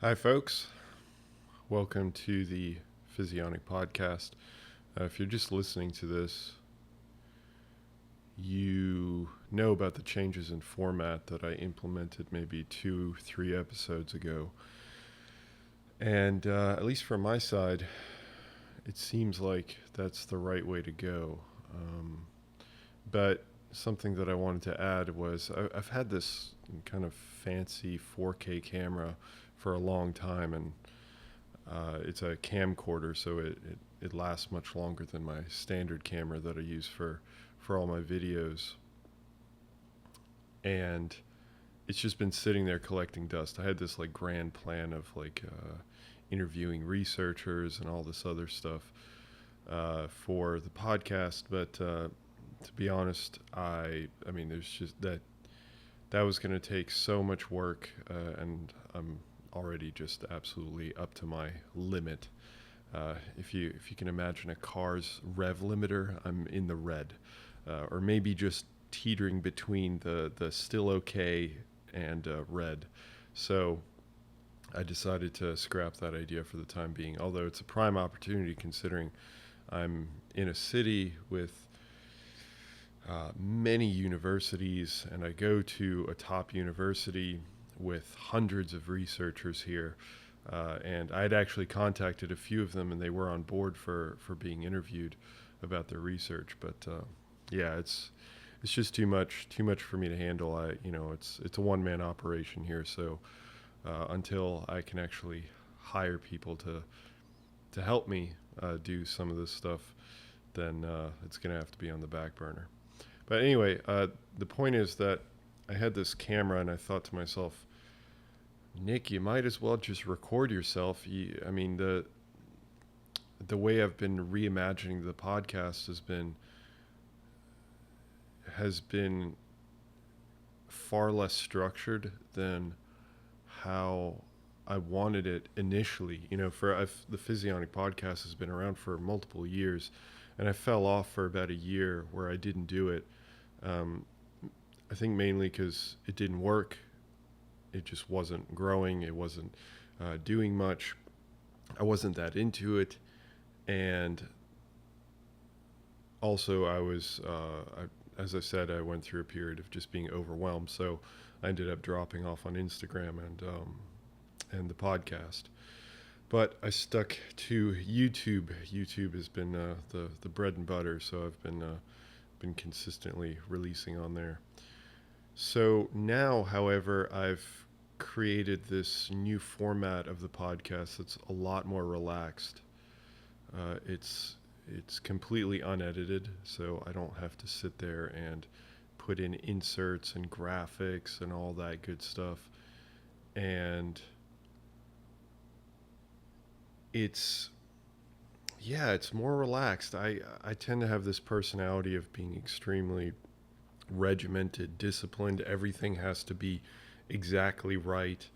Hi, folks. Welcome to the Physionic podcast. If you're just listening to this, you know about the changes in format that I implemented maybe 2-3 episodes ago. And at least from my side, it seems like that's the right way to go. But something that I wanted to add was I've had this kind of fancy 4K camera for a long time, and it's a camcorder, so it lasts much longer than my standard camera that I use for all my videos. And it's just been sitting there collecting dust. I had this like grand plan of interviewing researchers and all this other stuff for the podcast, but to be honest, I mean, there's just that was going to take so much work, and I'm already just absolutely up to my limit. If you can imagine a car's rev limiter, I'm in the red, or maybe just teetering between the still okay and red. So I decided to scrap that idea for the time being, although it's a prime opportunity considering I'm in a city with many universities, and I go to a top university with hundreds of researchers here. And I had actually contacted a few of them, and they were on board for being interviewed about their research. But yeah, it's just too much for me to handle. It's a one-man operation here, so until I can actually hire people to help me do some of this stuff, then it's going to have to be on the back burner. But anyway, the point is that I had this camera, and I thought to myself, Nick, you might as well just record yourself. I mean, the way I've been reimagining the podcast has been far less structured than how I wanted it initially. The Physionic podcast has been around for multiple years, and I fell off for about a year where I didn't do it. I think mainly because it didn't work. It just wasn't growing. It wasn't doing much. I wasn't that into it. And also as I said, I went through a period of just being overwhelmed. So I ended up dropping off on Instagram and the podcast. But I stuck to YouTube. YouTube has been the bread and butter, so I've been consistently releasing on there. So now, however, I've created this new format of the podcast that's a lot more relaxed. It's completely unedited, so I don't have to sit there and put in inserts and graphics and all that good stuff. And it's more relaxed. I tend to have this personality of being extremely regimented, disciplined. Everything has to be exactly right.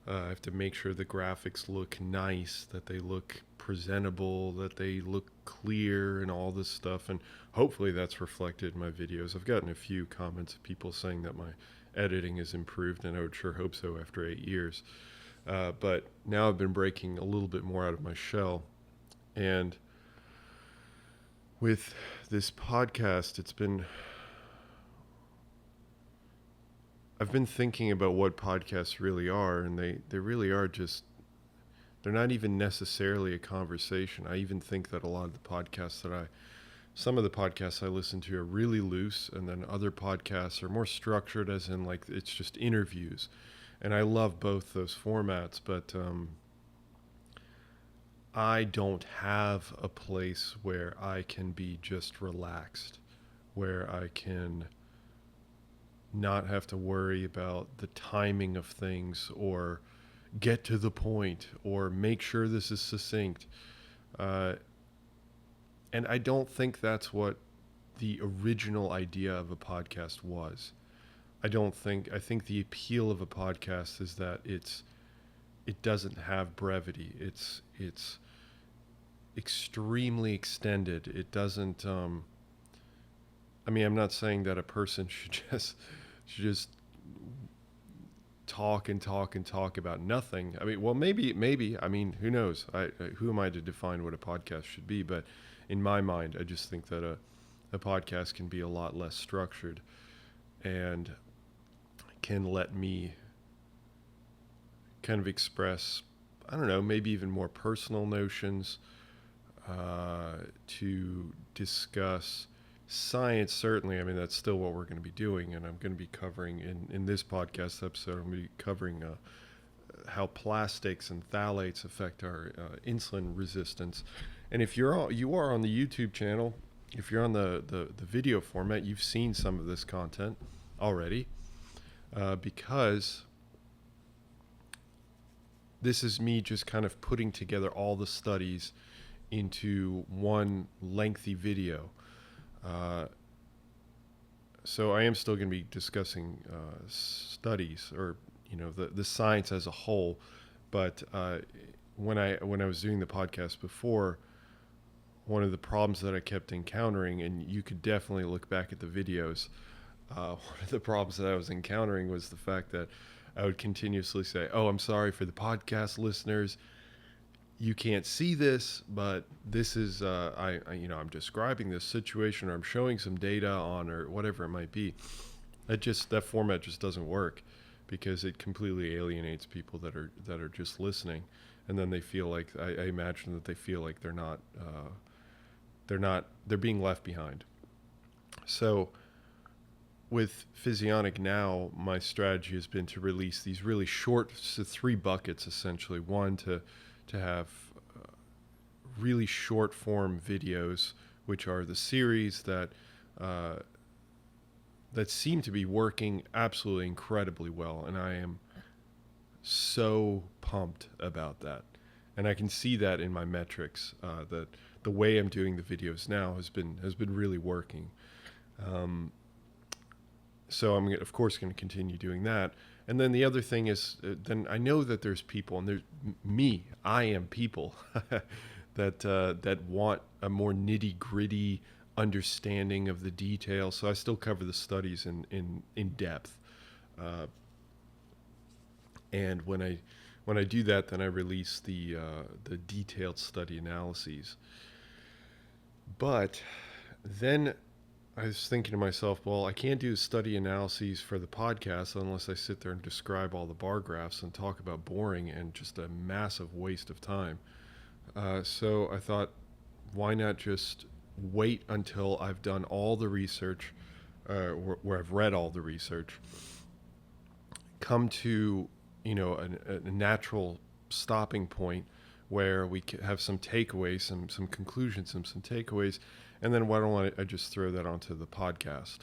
I have to make sure the graphics look nice, that they look presentable, that they look clear, and all this stuff. And hopefully that's reflected in my videos. I've gotten a few comments of people saying that my editing has improved, and I would sure hope so after 8 years. But now I've been breaking a little bit more out of my shell. And with this podcast, I've been thinking about what podcasts really are, and they really are just, they're not even necessarily a conversation. I even think that some of the podcasts I listen to are really loose, and then other podcasts are more structured, as in like it's just interviews. And I love both those formats, but I don't have a place where I can be just relaxed, where I can not have to worry about the timing of things or get to the point or make sure this is succinct. And I don't think that's what the original idea of a podcast was. I think the appeal of a podcast is that it doesn't have brevity. It's extremely extended. It doesn't I'm not saying that a person should just talk and talk and talk about nothing. I mean, well, maybe. I mean, who knows? Who am I to define what a podcast should be? But in my mind, I just think that a podcast can be a lot less structured and can let me kind of express, I don't know, maybe even more personal notions, to discuss science. Certainly, I mean, that's still what we're going to be doing, and I'm going to be covering in this podcast episode, I'm going to be covering how plastics and phthalates affect our insulin resistance. And if you are on the YouTube channel, if you're on the video format, you've seen some of this content already, because this is me just kind of putting together all the studies into one lengthy video. So I am still going to be discussing studies, or the science as a whole. But when I was doing the podcast before, one of the problems that I kept encountering, and you could definitely look back at the videos, one of the problems that I was encountering was the fact that I would continuously say, "Oh, I'm sorry for the podcast listeners. You can't see this, but this is I'm describing this situation, or I'm showing some data on, or whatever it might be." That format just doesn't work, because it completely alienates people that are just listening, and then they feel like, I imagine that they feel like they're being left behind. So with Physionic now, my strategy has been to release these really short, so 3 buckets essentially. One, to have really short form videos, which are the series that seem to be working absolutely incredibly well, and I am so pumped about that. And I can see that in my metrics, that the way I'm doing the videos now has been really working. So I'm, of course, going to continue doing that. And then the other thing is, then I know that there's people, and there's me. I am people that want a more nitty gritty understanding of the details. So I still cover the studies in depth. And when I do that, then I release the detailed study analyses. But then I was thinking to myself, well, I can't do study analyses for the podcast unless I sit there and describe all the bar graphs and talk about boring and just a massive waste of time. So I thought, why not just wait until I've done all the research, where I've read all the research, come to a natural stopping point where we have some takeaways, some conclusions, and some takeaways. And then why don't I just throw that onto the podcast,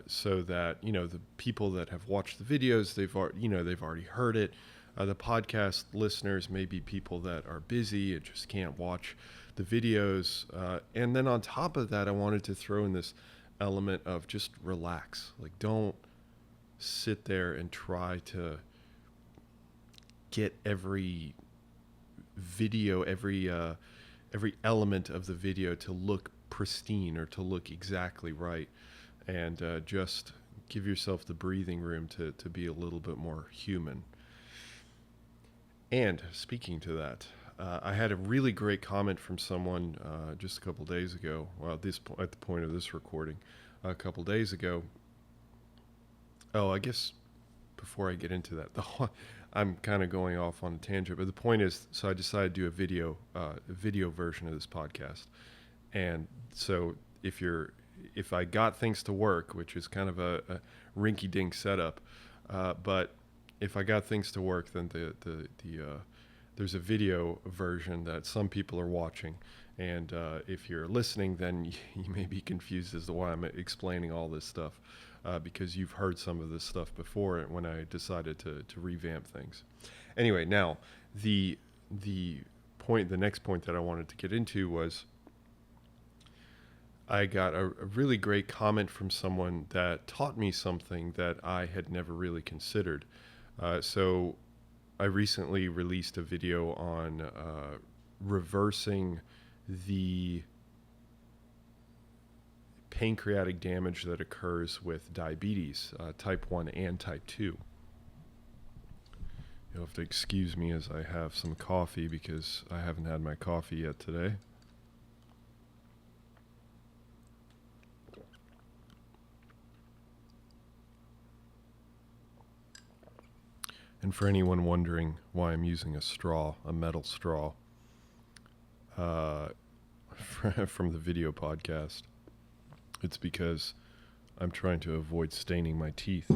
so that the people that have watched the videos, they've already heard it. The podcast listeners may be people that are busy and just can't watch the videos. And then on top of that, I wanted to throw in this element of just relax. Like, don't sit there and try to get every video, every element of the video to look pristine or to look exactly right, and just give yourself the breathing room to be a little bit more human. And speaking to that, I had a really great comment from someone just a couple days ago. Well, at the point of this recording, a couple days ago. Oh, I guess before I get into that, I'm kind of going off on a tangent, but the point is, so I decided to do a video version of this podcast. And so if I got things to work, which is kind of a rinky-dink setup, but if I got things to work, then there's a video version that some people are watching. And if you're listening, then you may be confused as to why I'm explaining all this stuff, because you've heard some of this stuff before when I decided to revamp things. Anyway, now the next point that I wanted to get into was, I got a really great comment from someone that taught me something that I had never really considered. So I recently released a video on reversing the pancreatic damage that occurs with diabetes, type 1 and type 2. You'll have to excuse me as I have some coffee because I haven't had my coffee yet today. And for anyone wondering why I'm using a straw, a metal straw, from the video podcast, it's because I'm trying to avoid staining my teeth,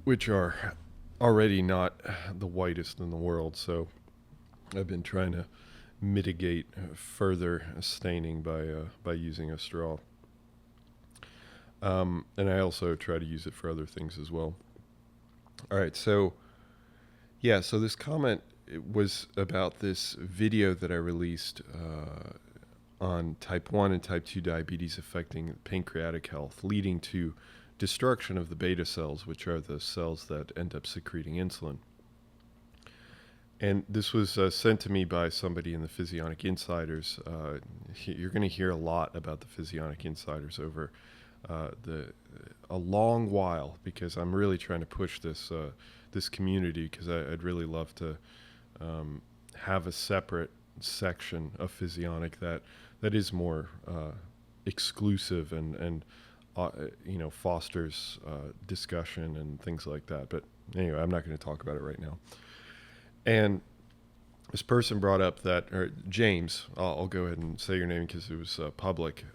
which are already not the whitest in the world. So I've been trying to mitigate further staining by using a straw. And I also try to use it for other things as well. All right, so this comment was about this video that I released on type 1 and type 2 diabetes affecting pancreatic health, leading to destruction of the beta cells, which are the cells that end up secreting insulin. And this was sent to me by somebody in the Physionic Insiders. You're going to hear a lot about the Physionic Insiders over a long while, because I'm really trying to push this community, because I'd really love to have a separate section of Physionic that is more exclusive and fosters discussion and things like that. But anyway, I'm not going to talk about it right now. And this person brought up that, or James, I'll go ahead and say your name because it was public.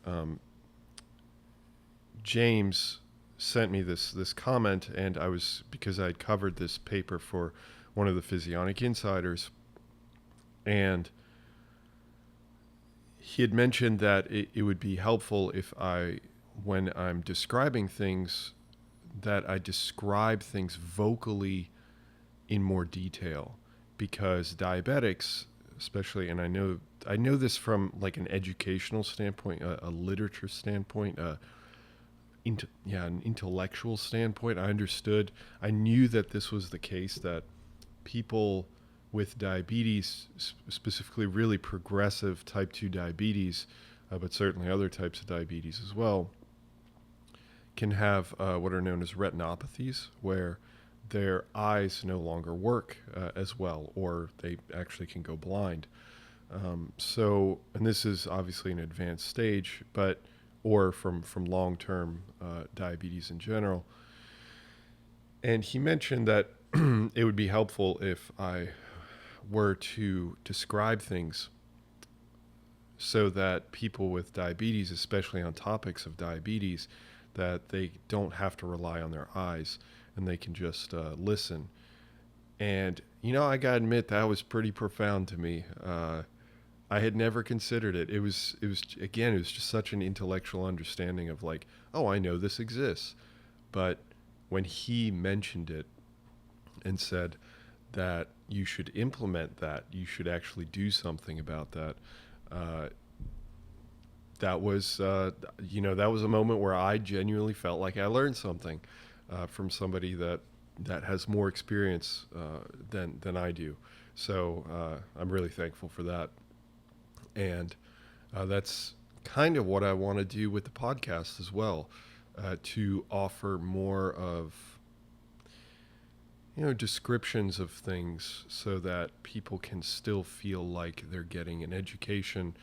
James sent me this comment, and because I had covered this paper for one of the Physionic Insiders, and he had mentioned that it would be helpful if when I'm describing things, that I describe things vocally in more detail, because diabetics, especially, and I know this from like an educational standpoint, a literature standpoint, an intellectual standpoint. I knew that this was the case, that people with diabetes, specifically really progressive type 2 diabetes, but certainly other types of diabetes as well, can have what are known as retinopathies, where their eyes no longer work as well, or they actually can go blind. And this is obviously an advanced stage, or from long-term diabetes in general. And he mentioned that it would be helpful if I were to describe things so that people with diabetes, especially on topics of diabetes, that they don't have to rely on their eyes and they can just listen. And, I gotta admit, that was pretty profound to me. I had never considered it. It was just such an intellectual understanding of like, oh, I know this exists. But when he mentioned it and said that you should implement that, you should actually do something about that, that was a moment where I genuinely felt like I learned something from somebody that has more experience than I do. So I'm really thankful for that. And that's kind of what I want to do with the podcast as well, to offer more of descriptions of things so that people can still feel like they're getting an education,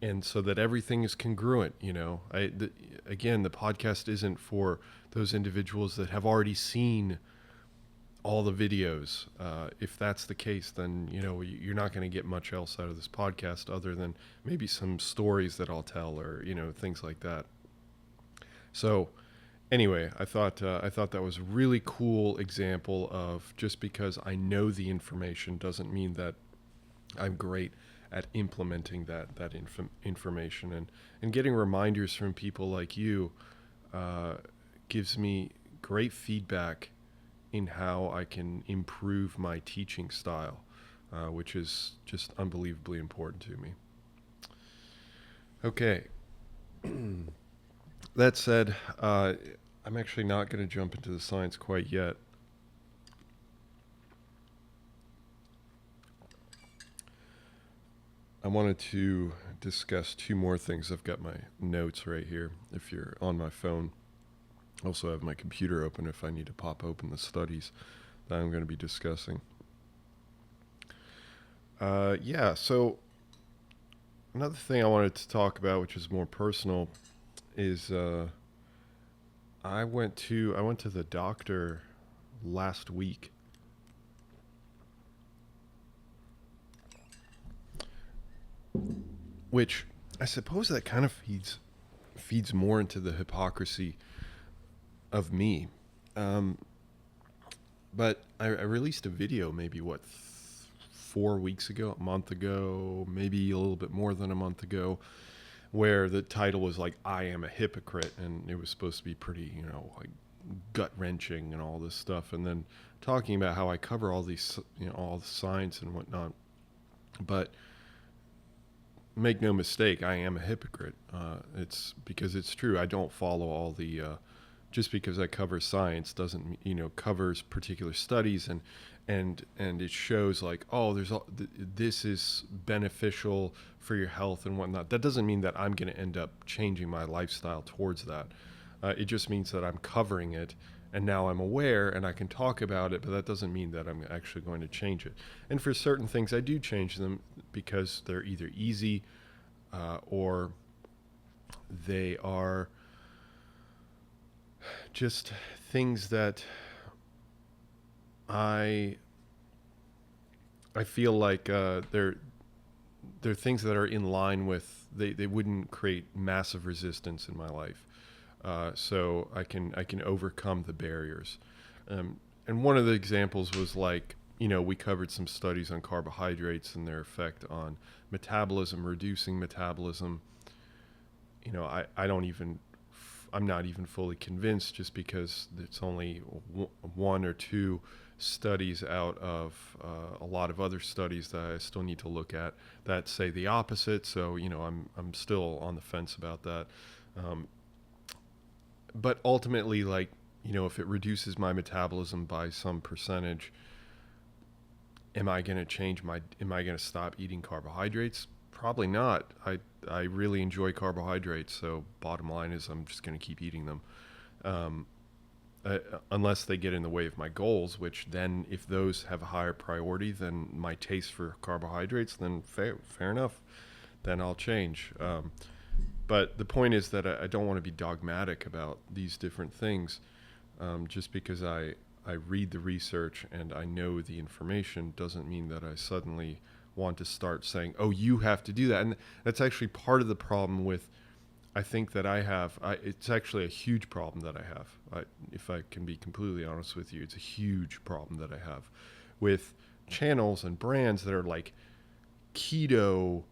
and so that everything is congruent. Again, the podcast isn't for those individuals that have already seen all the videos. If that's the case, then you're not going to get much else out of this podcast other than maybe some stories that I'll tell, or things like that. So anyway, I thought that was a really cool example of, just because I know the information doesn't mean that I'm great at implementing that information, and getting reminders from people like you gives me great feedback in how I can improve my teaching style, which is just unbelievably important to me. Okay. That said, I'm actually not going to jump into the science quite yet. I wanted to discuss two more things. I've got my notes right here if you're on my phone. I also have my computer open if I need to pop open the studies that I'm going to be discussing. Yeah. So another thing I wanted to talk about, which is more personal, is I went to the doctor last week, which I suppose that kind of feeds more into the hypocrisy of me. Um, but I released a video maybe 4 weeks ago, a month ago, maybe a little bit more than a month ago, where the title was like "I am a hypocrite," and it was supposed to be pretty, like gut wrenching and all this stuff, and then talking about how I cover all these, all the science and whatnot. But make no mistake, I am a hypocrite. It's because it's true. I don't follow all the. Just because I cover science doesn't, covers particular studies and it shows like, oh, this is beneficial for your health and whatnot. That doesn't mean that I'm going to end up changing my lifestyle towards that. It just means that I'm covering it, and now I'm aware and I can talk about it, but that doesn't mean that I'm actually going to change it. And for certain things, I do change them because they're either easy or they are just things that I feel like they're things that are in line with they wouldn't create massive resistance in my life, so I can overcome the barriers. And one of the examples was like, we covered some studies on carbohydrates and their effect on metabolism, reducing metabolism. I don't even I'm not even fully convinced, just because it's only one or two studies out of a lot of other studies that I still need to look at that say the opposite. So I'm still on the fence about that. Um, but ultimately, like, if it reduces my metabolism by some percentage, am I going to am I going to stop eating carbohydrates? Probably not. I really enjoy carbohydrates, so bottom line is I'm just going to keep eating them. Um, Unless they get in the way of my goals, which then, if those have a higher priority than my taste for carbohydrates, then fair enough. Then I'll change. But the point is that I don't want to be dogmatic about these different things. Just because I read the research and I know the information doesn't mean that I suddenly want to start saying, oh, you have to do that. And that's actually part of the problem with, I think that it's actually a huge problem that I have. If I can be completely honest with you, it's a huge problem that I have with channels and brands that are like keto,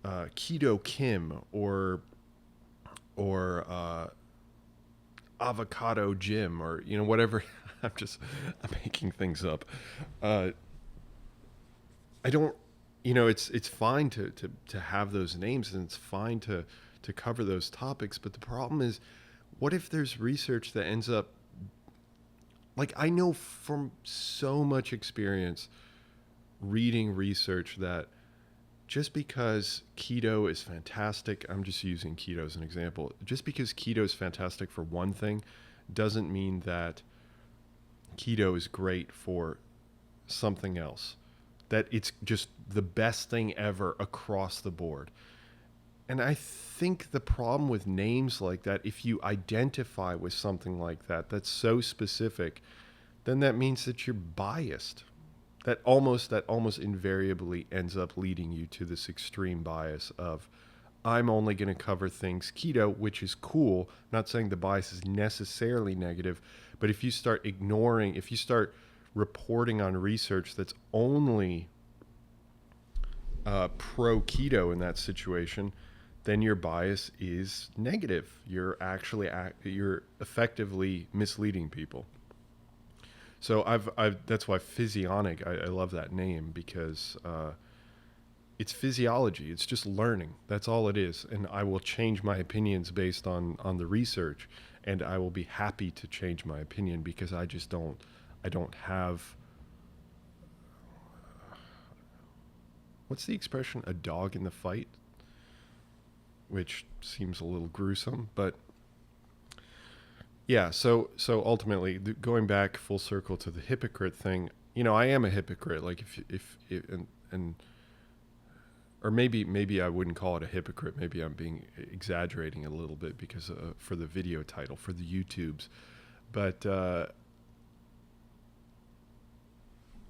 keto Kim, or avocado Jim, or whatever. I'm making things up. I don't, it's fine to have those names, and it's fine to cover those topics. But the problem is, what if there's research that ends up, like, I know from so much experience reading research that just because keto is fantastic, I'm just using keto as an example, just because keto is fantastic for one thing doesn't mean that keto is great for something else. That it's just the best thing ever across the board. And I think the problem with names like that, if you identify with something like that, that's so specific, then that means that you're biased. That almost invariably ends up leading you to this extreme bias of, I'm only going to cover things keto, which is cool. I'm not saying the bias is necessarily negative, but if you start reporting on research that's only pro keto in that situation, then your bias is negative. You're effectively misleading people. So that's why Physionic, I love that name, because it's physiology. It's just learning. That's all it is. And I will change my opinions based on the research, and I will be happy to change my opinion, because I don't have, what's the expression? A dog in the fight, which seems a little gruesome, but yeah. So ultimately, going back full circle to the hypocrite thing, I am a hypocrite. Like, if and or maybe I wouldn't call it a hypocrite. Maybe I'm being exaggerating a little bit because for the video title, for the YouTubes. But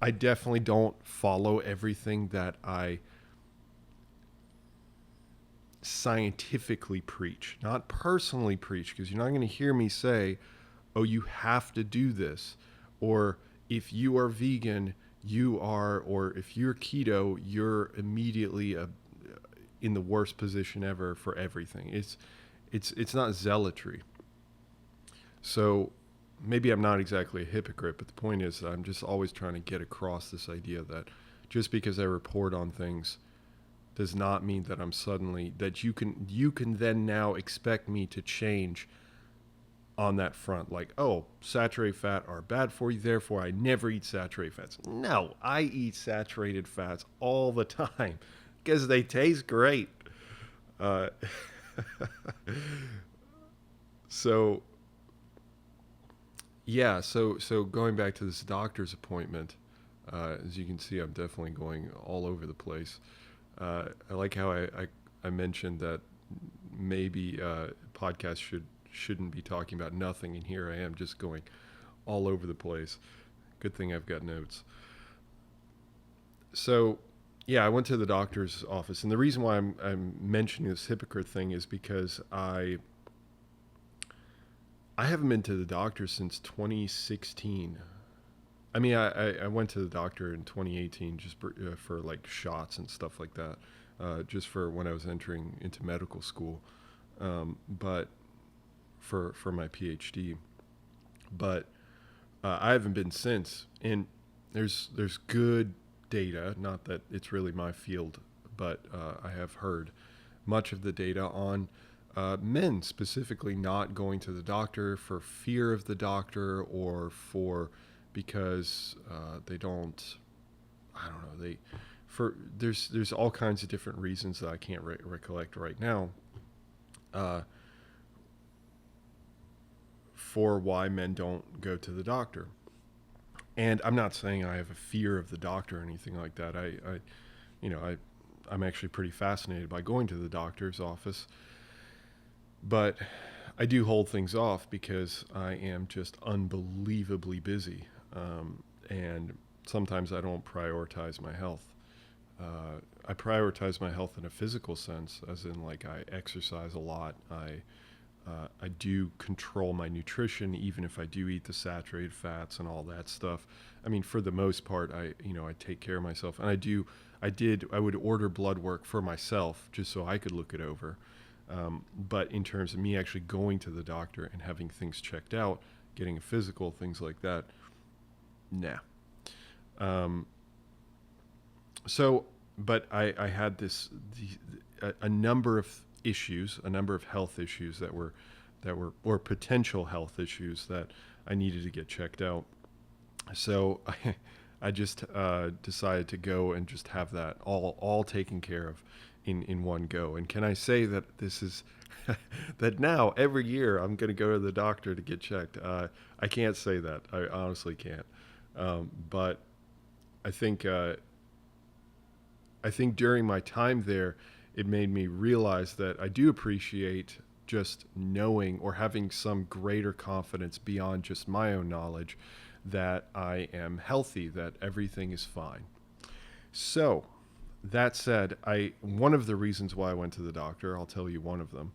I definitely don't follow everything that I scientifically preach, not personally preach, because you're not going to hear me say, oh, you have to do this, or if you are vegan, you are, or if you're keto, you're immediately in the worst position ever for everything. It's not zealotry. So maybe I'm not exactly a hypocrite, but the point is that I'm just always trying to get across this idea that just because I report on things does not mean that I'm suddenly, that you can then now expect me to change on that front. Like, oh, saturated fat are bad for you, therefore I never eat saturated fats. No, I eat saturated fats all the time because they taste great. Uh, so yeah, so going back to this doctor's appointment, as you can see, I'm definitely going all over the place. I like how I mentioned that maybe podcasts shouldn't be talking about nothing, and here I am just going all over the place. Good thing I've got notes. So yeah, I went to the doctor's office, and the reason why I'm mentioning this hypocrite thing is because I haven't been to the doctor since 2016. I mean, I went to the doctor in 2018 just for like shots and stuff like that, just for when I was entering into medical school, but for my PhD. But I haven't been since. And there's good data, not that it's really my field, but I have heard much of the data on men specifically not going to the doctor for fear of the doctor, or for because they don't, I don't know, there's all kinds of different reasons that I can't recollect right now, for why men don't go to the doctor. And I'm not saying I have a fear of the doctor or anything like that. I'm actually pretty fascinated by going to the doctor's office, but I do hold things off because I am just unbelievably busy. And sometimes I don't prioritize my health. I prioritize my health in a physical sense, as in like I exercise a lot. I do control my nutrition, even if I do eat the saturated fats and all that stuff. I mean, for the most part, I take care of myself, and I would order blood work for myself just so I could look it over. But in terms of me actually going to the doctor and having things checked out, getting a physical, things like that, nah. But I had a number of issues, a number of health issues that were or potential health issues that I needed to get checked out. So I just decided to go and just have that all taken care of in one go. And can I say that this is that now every year I'm going to go to the doctor to get checked? I can't say that. I honestly can't. But I think during my time there, it made me realize that I do appreciate just knowing or having some greater confidence beyond just my own knowledge that I am healthy, that everything is fine. So that said, one of the reasons why I went to the doctor, I'll tell you one of them,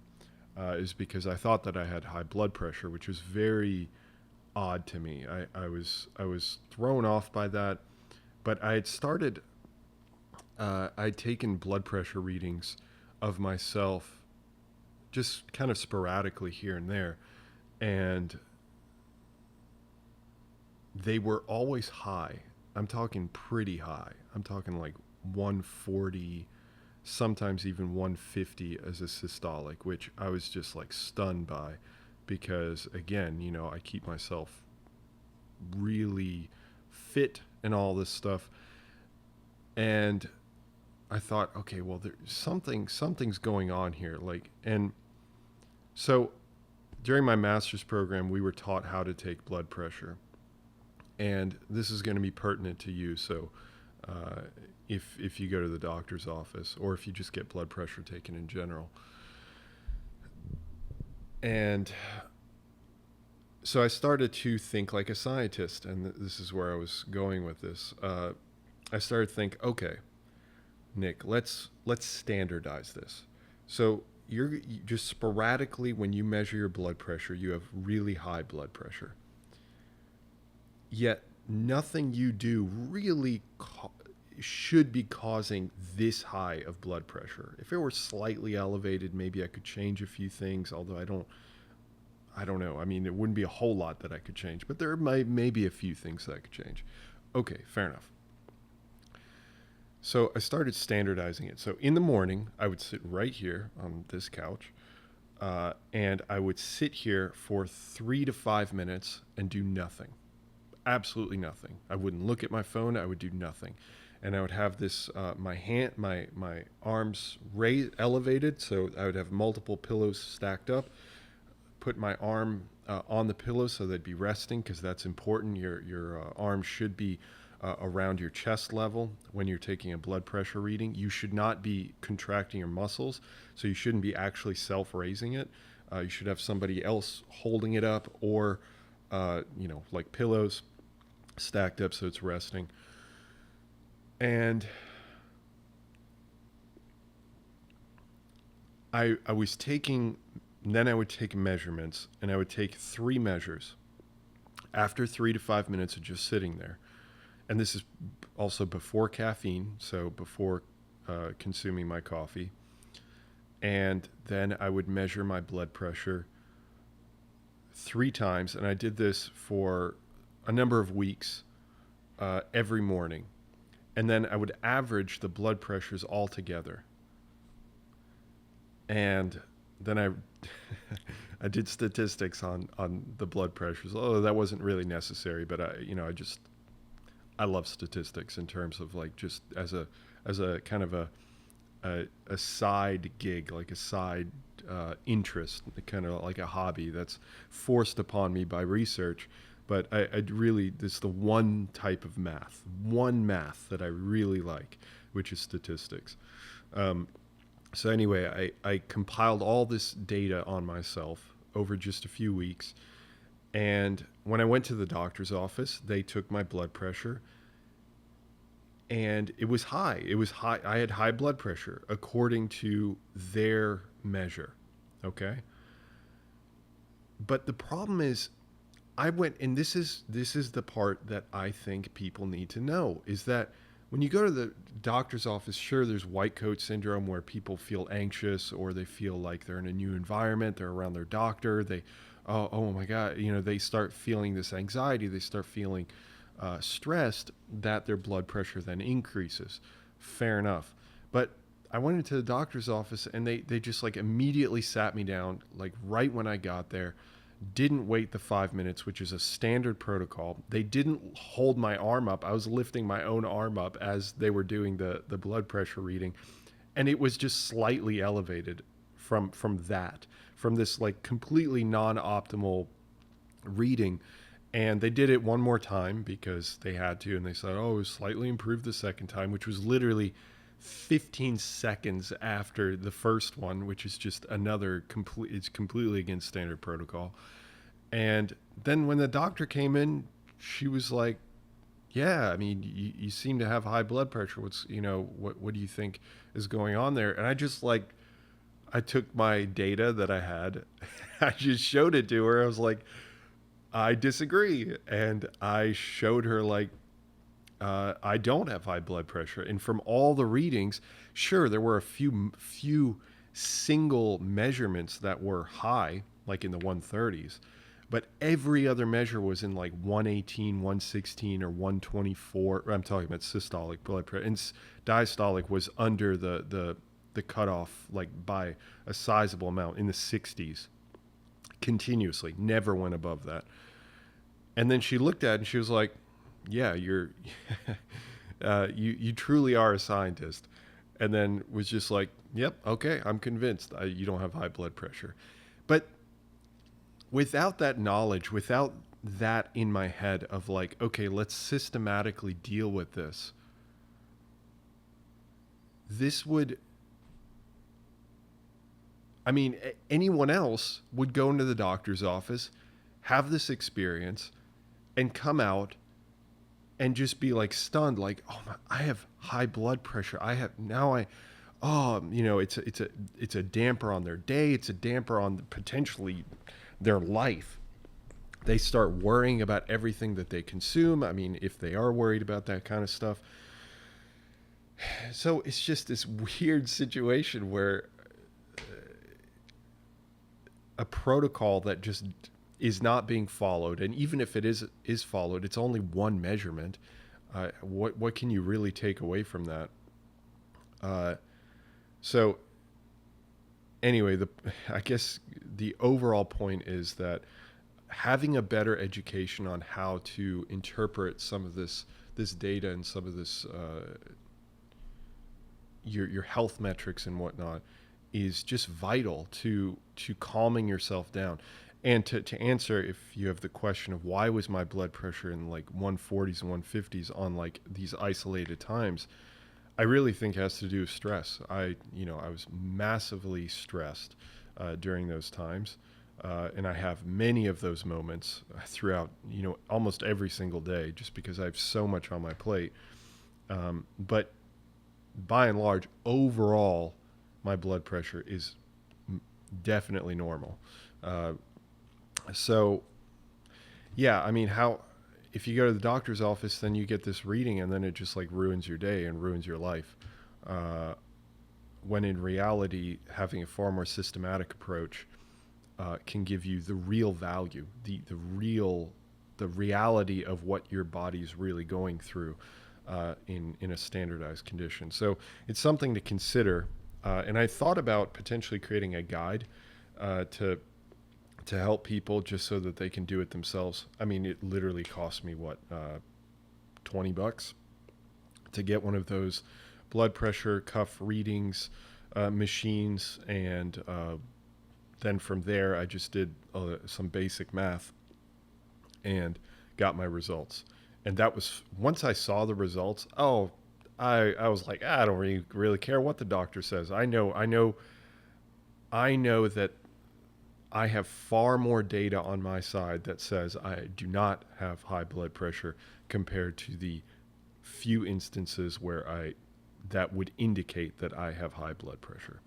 is because I thought that I had high blood pressure, which was very odd to me. I was thrown off by that, but I had started. I'd taken blood pressure readings of myself just kind of sporadically here and there, and they were always high. I'm talking pretty high. I'm talking like 140, sometimes even 150 as a systolic, which I was just like stunned by, because again, I keep myself really fit and all this stuff. And I thought, okay, well, there's something's going on here. And so during my master's program, we were taught how to take blood pressure. And this is going to be pertinent to you. So uh, if you go to the doctor's office or if you just get blood pressure taken in general. And so I started to think like a scientist, and this is where I was going with this. I started to think, okay, Nick, let's standardize this. So you just sporadically, when you measure your blood pressure, you have really high blood pressure. Yet nothing you do really should be causing this high of blood pressure. If it were slightly elevated, maybe I could change a few things, although I don't know. I mean, it wouldn't be a whole lot that I could change, but there may be a few things that I could change. Okay, fair enough. So I started standardizing it. So in the morning, I would sit right here on this couch, and I would sit here for 3 to 5 minutes and do nothing. Absolutely nothing. I wouldn't look at my phone. I would do nothing. And I would have this, my arms elevated. So I would have multiple pillows stacked up, put my arm on the pillow so they'd be resting, because that's important. Your arm should be around your chest level when you're taking a blood pressure reading. You should not be contracting your muscles, so you shouldn't be actually self-raising it. You should have somebody else holding it up, or like pillows stacked up so it's resting. And I was taking, then I would take measurements, and I would take 3 measures after 3 to 5 minutes of just sitting there. And this is also before caffeine, so before consuming my coffee. And then I would measure my blood pressure 3 times, and I did this for a number of weeks every morning. And then I would average the blood pressures all together. And then I did statistics on the blood pressures. Although that wasn't really necessary, but I love statistics in terms of like just as a kind of a side gig, like a side interest, kind of like a hobby that's forced upon me by research. But I really, this is the one type of math that I really like, which is statistics. So anyway, I compiled all this data on myself over just a few weeks. And when I went to the doctor's office, they took my blood pressure, and it was high. It was high. I had high blood pressure according to their measure. Okay. But the problem is, I went, and this is the part that I think people need to know, is that when you go to the doctor's office, sure, there's white coat syndrome where people feel anxious, or they feel like they're in a new environment, they're around their doctor, oh my God, they start feeling this anxiety, they start feeling stressed, that their blood pressure then increases. Fair enough. But I went into the doctor's office, and they just like immediately sat me down, like right when I got there. Didn't wait the 5 minutes, which is a standard protocol. They didn't hold my arm up. I was lifting my own arm up as they were doing the blood pressure reading. And it was just slightly elevated from this like completely non-optimal reading. And they did it one more time because they had to. And they said, oh, it was slightly improved the second time, which was literally 15 seconds after the first one, which is just another it's completely against standard protocol. And then when the doctor came in, she was like, yeah, I mean, you seem to have high blood pressure. What do you think is going on there? And I just I took my data that I had, I just showed it to her. I was like, I disagree. And I showed her I don't have high blood pressure. And from all the readings, sure, there were a few single measurements that were high, like in the 130s, but every other measure was in like 118, 116, or 124. I'm talking about systolic blood pressure. And diastolic was under the cutoff, like by a sizable amount, in the 60s, continuously, never went above that. And then she looked at it and she was like, yeah, you truly are a scientist. And then was just like, yep, okay, I'm convinced you don't have high blood pressure. But without that knowledge, without that in my head of like, okay, let's systematically deal with this, this would, I mean, anyone else would go into the doctor's office, have this experience, and come out and just be like stunned, like, oh my, I have high blood pressure. It's a damper on their day. It's a damper on potentially their life. They start worrying about everything that they consume. I mean, if they are worried about that kind of stuff. So it's just this weird situation where a protocol that just is not being followed, and even if it is followed, it's only one measurement. What can you really take away from that? So anyway, I guess the overall point is that having a better education on how to interpret some of this data and some of this your health metrics and whatnot is just vital to calming yourself down. And to answer, if you have the question of why was my blood pressure in like 140s and 150s on like these isolated times, I really think it has to do with stress. I was massively stressed during those times, and I have many of those moments throughout almost every single day, just because I have so much on my plate. But by and large, overall, my blood pressure is definitely normal. So, yeah, I mean, if you go to the doctor's office, then you get this reading, and then it just like ruins your day and ruins your life. When in reality, having a far more systematic approach can give you the real value, the reality of what your body's really going through in a standardized condition. So it's something to consider. And I thought about potentially creating a guide to help people just so that they can do it themselves. I mean, it literally cost me $20 to get one of those blood pressure cuff readings machines, and then from there I just did some basic math and got my results. And that was, once I saw the results, I was like, I don't really care what the doctor says. I know that I have far more data on my side that says I do not have high blood pressure compared to the few instances where that would indicate that I have high blood pressure.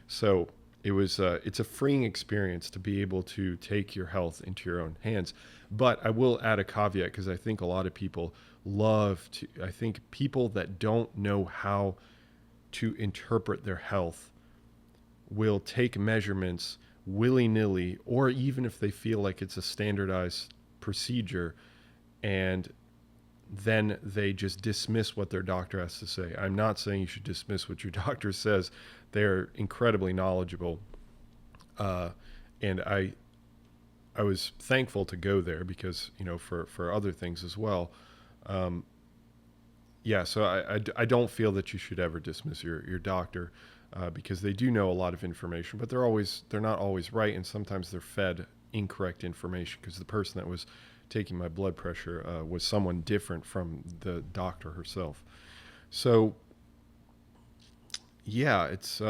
So it's a freeing experience to be able to take your health into your own hands. But I will add a caveat, because I think a lot of people I think people that don't know how to interpret their health will take measurements willy-nilly, or even if they feel like it's a standardized procedure, and then they just dismiss what their doctor has to say. I'm not saying you should dismiss what your doctor says. They're incredibly knowledgeable. And I was thankful to go there because, for other things as well. So I don't feel that you should ever dismiss your doctor, because they do know a lot of information, but they're not always right, and sometimes they're fed incorrect information, because the person that was taking my blood pressure was someone different from the doctor herself. So yeah, it's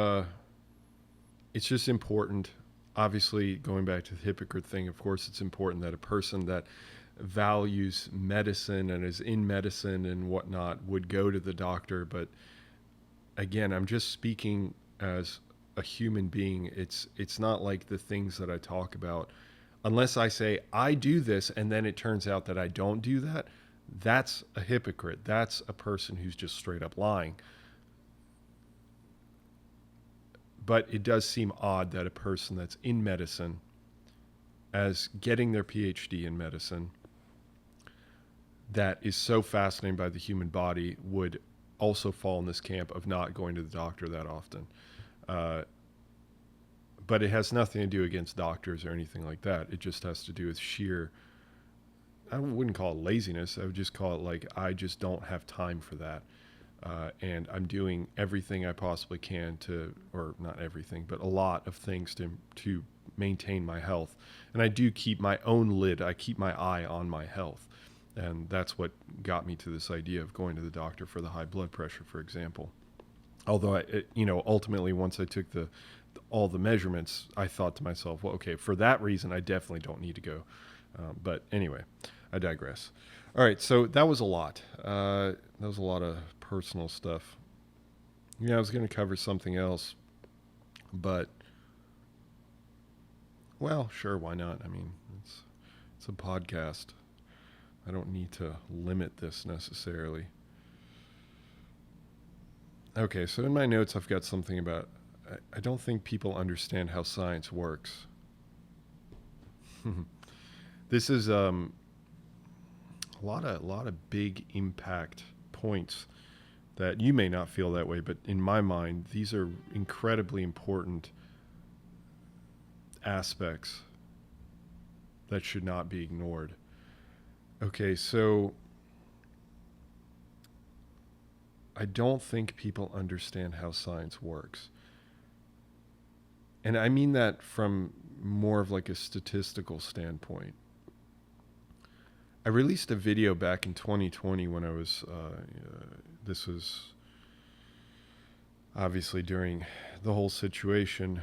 just important. Obviously, going back to the hypocrite thing, of course, it's important that a person that values medicine and is in medicine and whatnot would go to the doctor. But again, I'm just speaking as a human being. It's not like the things that I talk about, unless I say I do this and then it turns out that I don't do that. That's a hypocrite. That's a person who's just straight up lying. But it does seem odd that a person that's in medicine, as getting their PhD in medicine, that is so fascinated by the human body, would also fall in this camp of not going to the doctor that often. But it has nothing to do against doctors or anything like that. It just has to do with sheer, I wouldn't call it laziness. I would just call it like, I just don't have time for that. And I'm doing everything I possibly can or not everything, but a lot of things to maintain my health. And I do keep my own lid. I keep my eye on my health. And that's what got me to this idea of going to the doctor for the high blood pressure, for example. Although ultimately once I took all the measurements, I thought to myself, well, okay, for that reason, I definitely don't need to go. But anyway, I digress. All right, so that was a lot. That was a lot of personal stuff. Yeah, I was going to cover something else, but well, sure, why not? I mean, it's a podcast. I don't need to limit this necessarily. Okay, so in my notes, I've got something about I don't think people understand how science works. This is a lot of big impact points that you may not feel that way, but in my mind, these are incredibly important aspects that should not be ignored. Okay, so I don't think people understand how science works. And I mean that from more of like a statistical standpoint. I released a video back in 2020 when I was, this was obviously during the whole situation.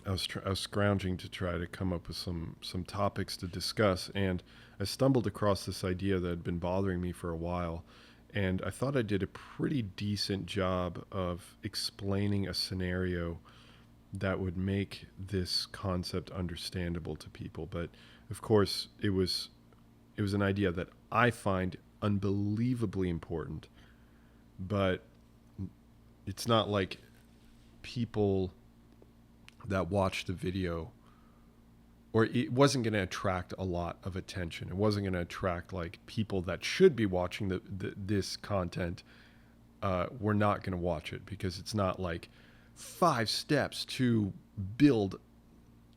I was scrounging to try to come up with some topics to discuss, and I stumbled across this idea that had been bothering me for a while, and I thought I did a pretty decent job of explaining a scenario that would make this concept understandable to people. But of course, it was an idea that I find unbelievably important, but it's not like people that watched the video, or it wasn't going to attract a lot of attention. It wasn't going to attract like people that should be watching this content. We're not going to watch it because it's not like 5 steps to build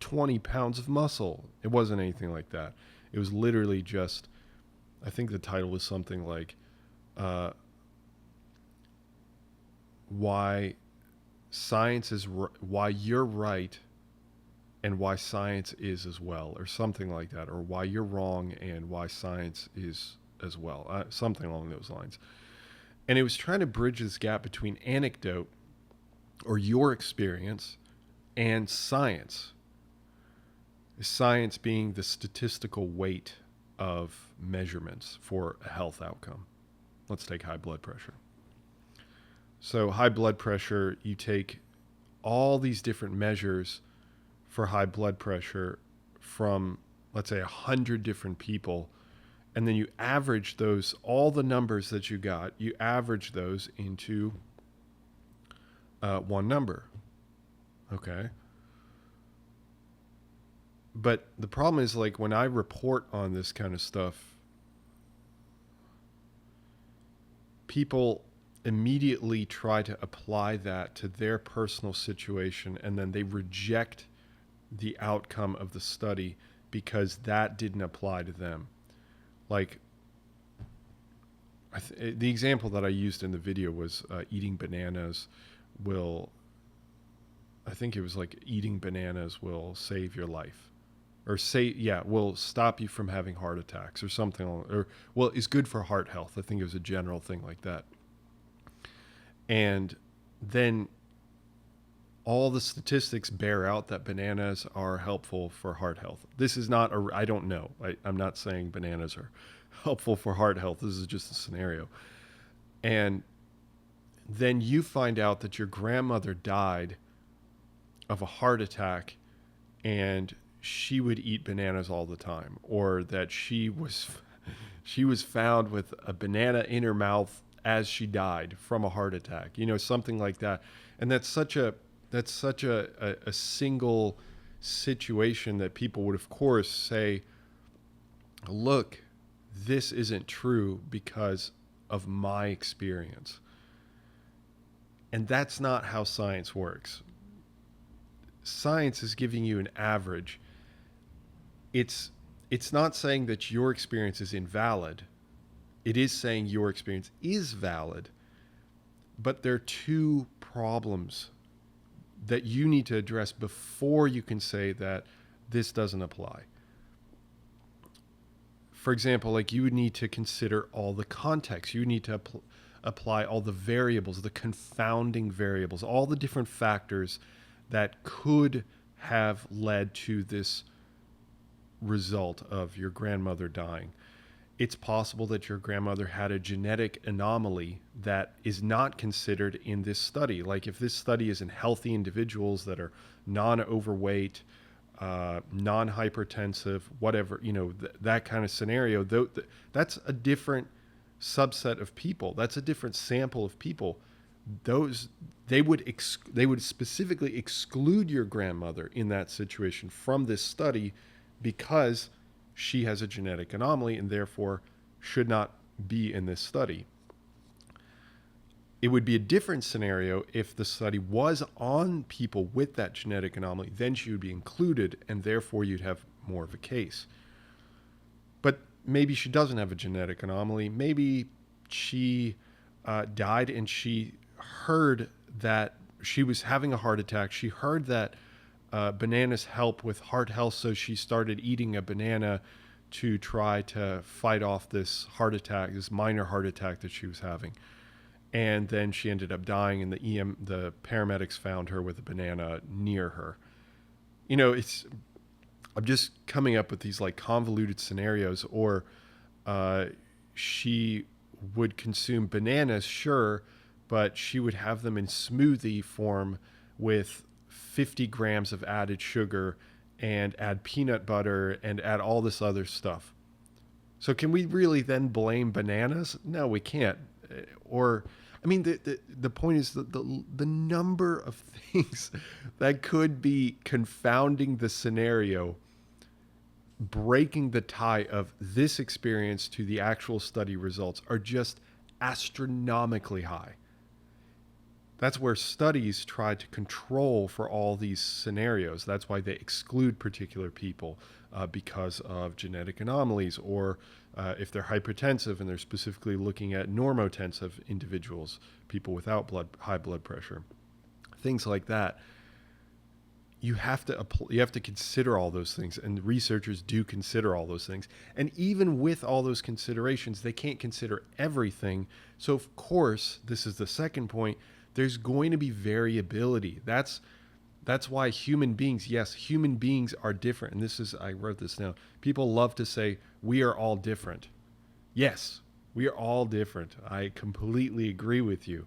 20 pounds of muscle. It wasn't anything like that. It was literally just, I think the title was something like, why science is, why you're right and why science is as well, or something like that, or why you're wrong and why science is as well, something along those lines. And it was trying to bridge this gap between anecdote, or your experience, and science. Science being the statistical weight of measurements for a health outcome. Let's take high blood pressure. So high blood pressure, you take all these different measures for high blood pressure from, let's say, 100 different people, and then you average those, all the numbers that you got, you average those into one number. Okay. But the problem is, like, when I report on this kind of stuff, people immediately try to apply that to their personal situation, and then they reject the outcome of the study because that didn't apply to them. Like, the example that I used in the video was eating bananas will, I think it was like, eating bananas will save your life, or will stop you from having heart attacks or something, or well, is good for heart health. I think it was a general thing like that. And then all the statistics bear out that bananas are helpful for heart health. This is not I don't know. I'm not saying bananas are helpful for heart health. This is just a scenario. And then you find out that your grandmother died of a heart attack and she would eat bananas all the time, or that she was found with a banana in her mouth as she died from a heart attack, something like that. And that's such a single situation that people would, of course, say, look, this isn't true because of my experience. And that's not how science works. Science is giving you an average. It's not saying that your experience is invalid. It is saying your experience is valid. But there are two problems that you need to address before you can say that this doesn't apply. For example, like, you would need to consider all the context. You need to apply all the variables, the confounding variables, all the different factors that could have led to this result of your grandmother dying. It's possible that your grandmother had a genetic anomaly that is not considered in this study. Like if this study is in healthy individuals that are non-overweight, non-hypertensive, whatever, that kind of scenario, that's a different subset of people. That's a different sample of people. They would specifically exclude your grandmother in that situation from this study because she has a genetic anomaly and therefore should not be in this study. It would be a different scenario if the study was on people with that genetic anomaly. Then she would be included, and therefore you'd have more of a case. But maybe she doesn't have a genetic anomaly. Maybe she died and she heard that she was having a heart attack. She heard that bananas help with heart health, so she started eating a banana to try to fight off this heart attack, this minor heart attack that she was having. And then she ended up dying, and the paramedics found her with a banana near her. I'm just coming up with these like convoluted scenarios. Or she would consume bananas, sure, but she would have them in smoothie form with 50 grams of added sugar and add peanut butter and add all this other stuff. So can we really then blame bananas? No, we can't. The point is that the number of things that could be confounding the scenario, breaking the tie of this experience to the actual study results, are just astronomically high. That's where studies try to control for all these scenarios. That's why they exclude particular people because of genetic anomalies, or if they're hypertensive and they're specifically looking at normotensive individuals, people without high blood pressure, things like that. You have to consider all those things, and researchers do consider all those things. And even with all those considerations, they can't consider everything. So of course, this is the second point, there's going to be variability. That's why human beings are different. And I wrote this down. People love to say, we are all different. Yes, we are all different. I completely agree with you.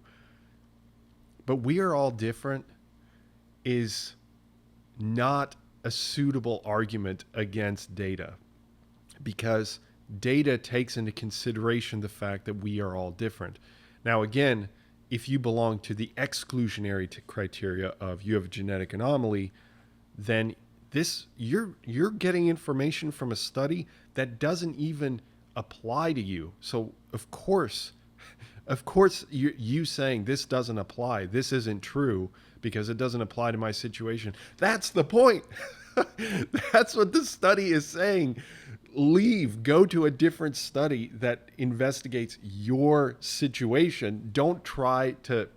But we are all different is not a suitable argument against data, because data takes into consideration the fact that we are all different. Now, again, if you belong to the exclusionary criteria of you have a genetic anomaly, then you're getting information from a study that doesn't even apply to you. So of course, you saying this doesn't apply, this isn't true because it doesn't apply to my situation. That's the point. That's what the study is saying. Go to a different study that investigates your situation. Don't try to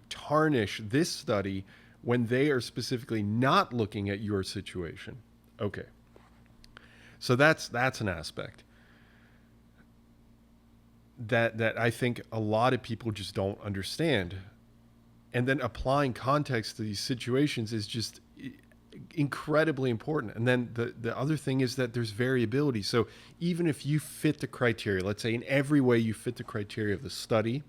tarnish this study when they are specifically not looking at your situation. Okay. So that's an aspect that I think a lot of people just don't understand. And then applying context to these situations is just incredibly important. And then the other thing is that there's variability. So even if you fit the criteria, let's say in every way you fit the criteria of the study,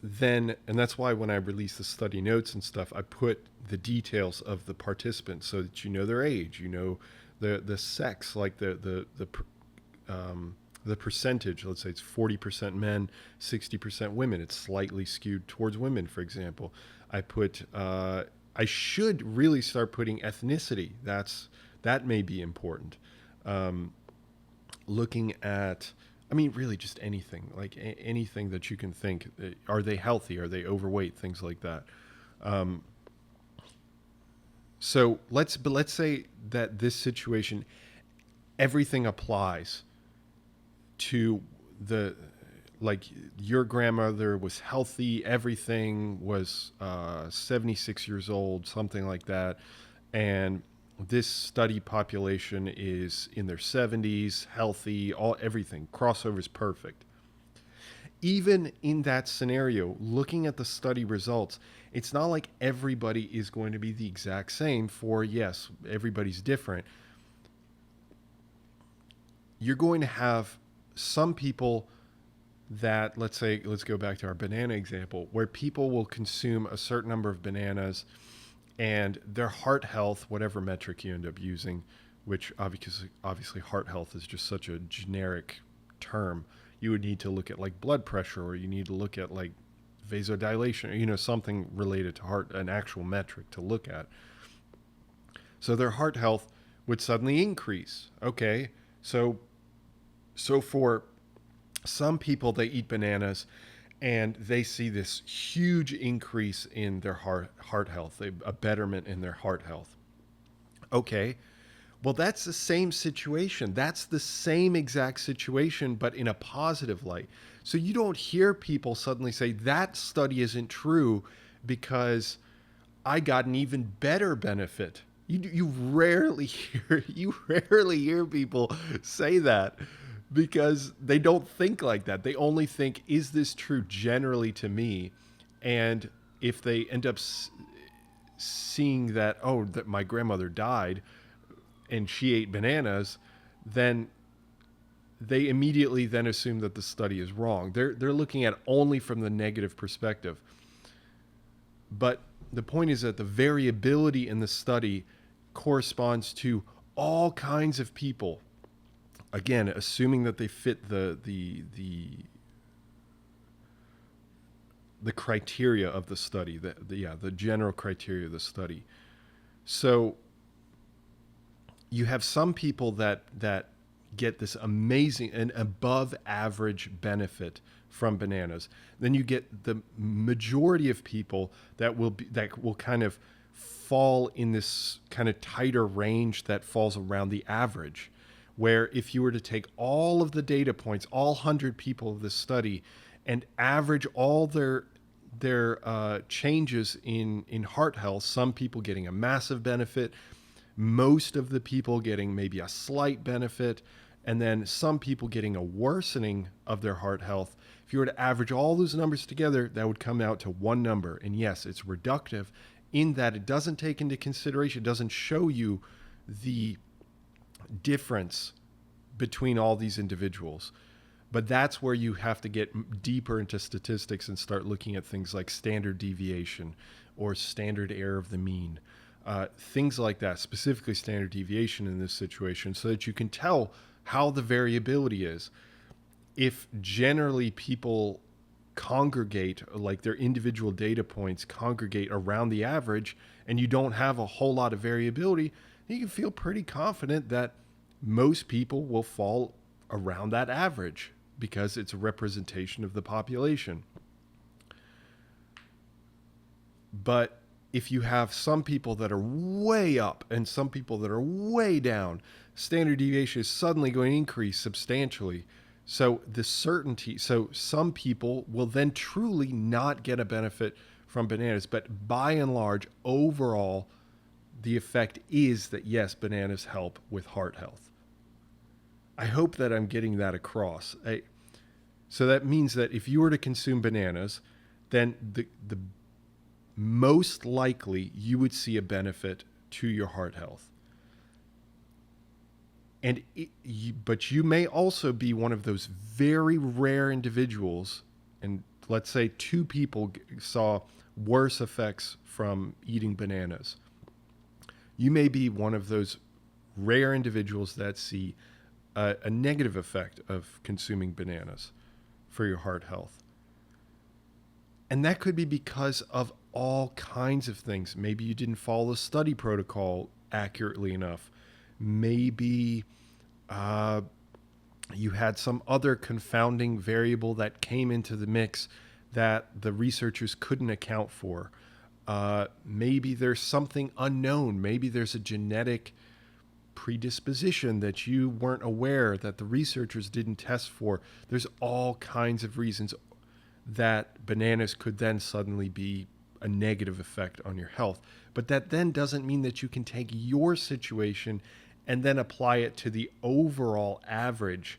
and that's why when I release the study notes and stuff, I put the details of the participants so that you know their age, you know the sex, like the percentage. Let's say it's 40% men, 60% women. It's slightly skewed towards women, for example. I should really start putting ethnicity. That may be important. Looking at, really just anything, like anything that you can think. Are they healthy? Are they overweight? Things like that. So let's say that this situation, everything applies to your grandmother was healthy, everything was 76 years old, something like that, and this study population is in their 70s, healthy, everything. Crossover is perfect. Even in that scenario, looking at the study results, it's not like everybody is going to be the exact same. For yes, everybody's different. You're going to have some people that, let's go back to our banana example, where people will consume a certain number of bananas and their heart health, whatever metric you end up using, which obviously heart health is just such a generic term. You would need to look at like blood pressure, or you need to look at like vasodilation, or, something related to heart, an actual metric to look at. So their heart health would suddenly increase. Okay, so for some people, they eat bananas and they see this huge increase in their heart health, a betterment in their heart health. Okay, well, that's the same situation. That's the same exact situation, but in a positive light. So you don't hear people suddenly say that study isn't true because I got an even better benefit. You rarely hear people say that, because they don't think like that. They only think, is this true generally to me? And if they end up seeing that, oh, that my grandmother died and she ate bananas, then they immediately then assume that the study is wrong. They're looking at only from the negative perspective. But the point is that the variability in the study corresponds to all kinds of people. Again, assuming that they fit the criteria of the study, the general criteria of the study. So you have some people that get this amazing and above average benefit from bananas. Then you get the majority of people that will kind of fall in this kind of tighter range that falls around the average, where if you were to take all of the data points, all 100 people of this study, and average all their changes in heart health, some people getting a massive benefit, most of the people getting maybe a slight benefit, and then some people getting a worsening of their heart health. If you were to average all those numbers together, that would come out to one number. And yes, it's reductive in that it doesn't take into consideration, it doesn't show you the difference between all these individuals. But that's where you have to get deeper into statistics and start looking at things like standard deviation or standard error of the mean, things like that, specifically standard deviation in this situation, so that you can tell how the variability is. If generally people congregate, like their individual data points congregate around the average, and you don't have a whole lot of variability, you can feel pretty confident that most people will fall around that average because it's a representation of the population. But if you have some people that are way up and some people that are way down, standard deviation is suddenly going to increase substantially. So some people will then truly not get a benefit from bananas. But by and large, overall, the effect is that, yes, bananas help with heart health. I hope that I'm getting that across. So that means that if you were to consume bananas, then the most likely you would see a benefit to your heart health. But you may also be one of those very rare individuals, and let's say 2 people saw worse effects from eating bananas. You may be one of those rare individuals that see a negative effect of consuming bananas for your heart health. And that could be because of all kinds of things. Maybe you didn't follow the study protocol accurately enough. Maybe you had some other confounding variable that came into the mix that the researchers couldn't account for. Maybe there's something unknown. Maybe there's a genetic predisposition that you weren't aware, that the researchers didn't test for. There's all kinds of reasons that bananas could then suddenly be a negative effect on your health. But that then doesn't mean that you can take your situation and then apply it to the overall average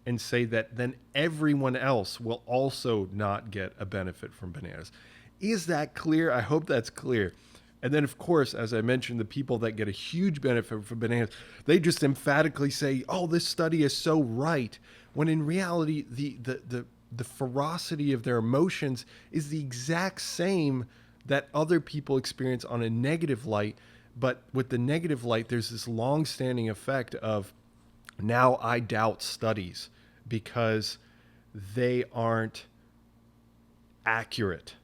and say that then everyone else will also not get a benefit from bananas. Is that clear? I hope that's clear. And then, of course, as I mentioned, the people that get a huge benefit from bananas, they just emphatically say, "Oh, this study is so right," when in reality, the ferocity of their emotions is the exact same that other people experience on a negative light. But with the negative light, there's this long-standing effect of, now I doubt studies because they aren't accurate,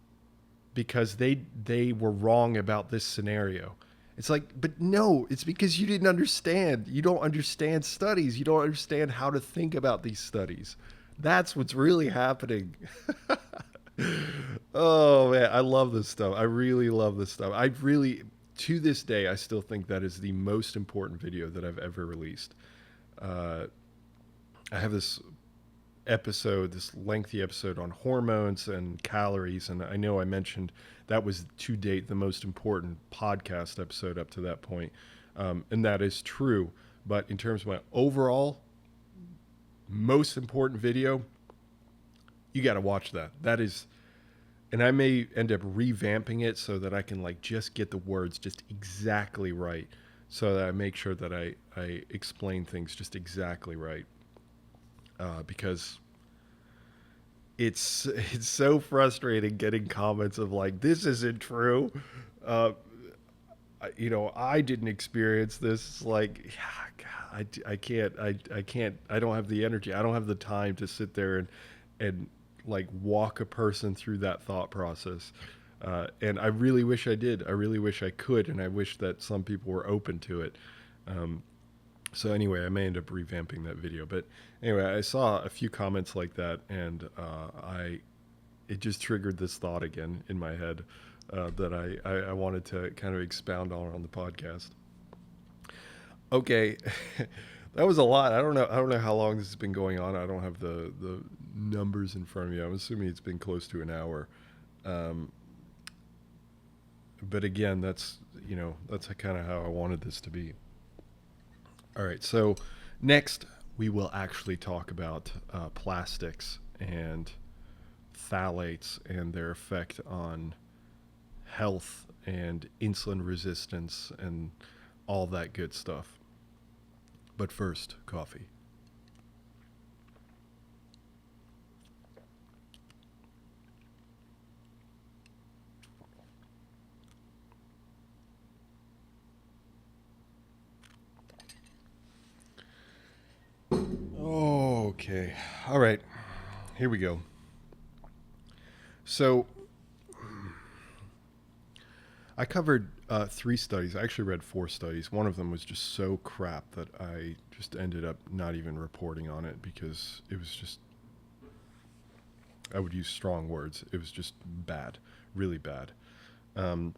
because they were wrong about this scenario. It's like, but no, it's because you didn't understand. You don't understand studies. You don't understand how to think about these studies. That's what's really happening. Oh man, I love this stuff. I really love this stuff. I really, to this day, I still think that is the most important video that I've ever released. I have this episode, this lengthy episode on hormones and calories, and I know I mentioned that was to date the most important podcast episode up to that point, and that is true. But in terms of my overall most important video, you got to watch that. That is, and I may end up revamping it so that I can like just get the words just exactly right, so that I make sure that I explain things just exactly right. Because it's so frustrating getting comments of like, this isn't true. I didn't experience this. It's like, yeah, God, I can't, I don't have the energy. I don't have the time to sit there and like walk a person through that thought process. And I really wish I did. I really wish I could. And I wish that some people were open to it. So anyway, I may end up revamping that video. But anyway, I saw a few comments like that, and it just triggered this thought again in my head that I wanted to kind of expound on the podcast. Okay, that was a lot. I don't know how long this has been going on. I don't have the numbers in front of me. I'm assuming it's been close to an hour. But again, that's kind of how I wanted this to be. All right, so next we will actually talk about plastics and phthalates and their effect on health and insulin resistance and all that good stuff. But first, coffee. Okay. All right. Here we go. So I covered 3 studies. I actually read 4 studies. One of them was just so crap that I just ended up not even reporting on it because it was just, I would use strong words. It was just bad, really bad. And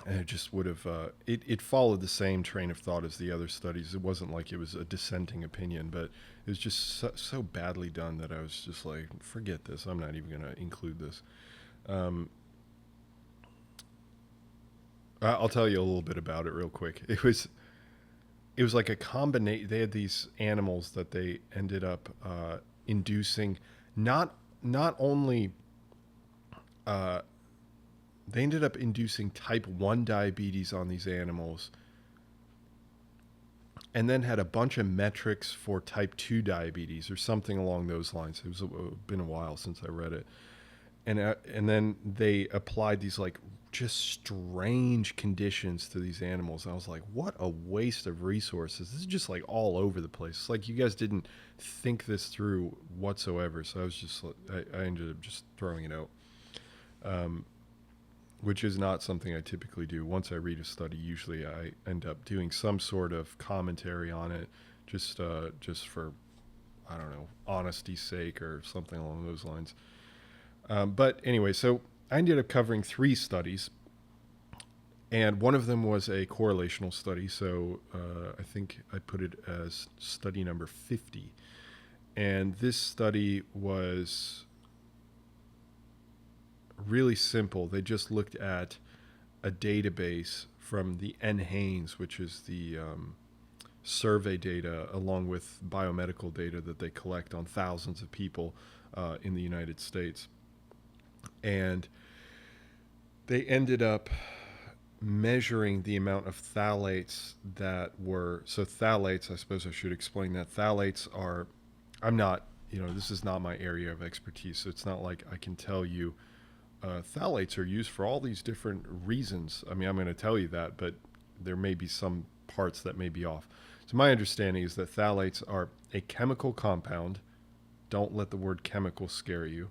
it just would have, it followed the same train of thought as the other studies. It wasn't like it was a dissenting opinion, but it was just so badly done that I was just like, forget this. I'm not even going to include this. I'll tell you a little bit about it real quick. It was like a combination. They had these animals that they ended up inducing, not only they ended up inducing type 1 diabetes on these animals, and then had a bunch of metrics for type 2 diabetes or something along those lines. It was been a while since I read it. And then they applied these like just strange conditions to these animals. And I was like, what a waste of resources. This is just like all over the place. It's like you guys didn't think this through whatsoever. So I was just, I ended up just throwing it out. Which is not something I typically do. Once I read a study, usually I end up doing some sort of commentary on it, just for, I don't know, honesty's sake or something along those lines. But anyway, so I ended up covering 3 studies, and one of them was a correlational study. So I think I put it as study number 50. And this study was really simple. They just looked at a database from the NHANES, which is the survey data along with biomedical data that they collect on thousands of people in the United States. And they ended up measuring the amount of phthalates that were, so phthalates, I suppose I should explain that. Phthalates are, I'm not, this is not my area of expertise, so it's not like I can tell you phthalates are used for all these different reasons. I mean, I'm going to tell you that, but there may be some parts that may be off. So my understanding is that phthalates are a chemical compound. Don't let the word chemical scare you.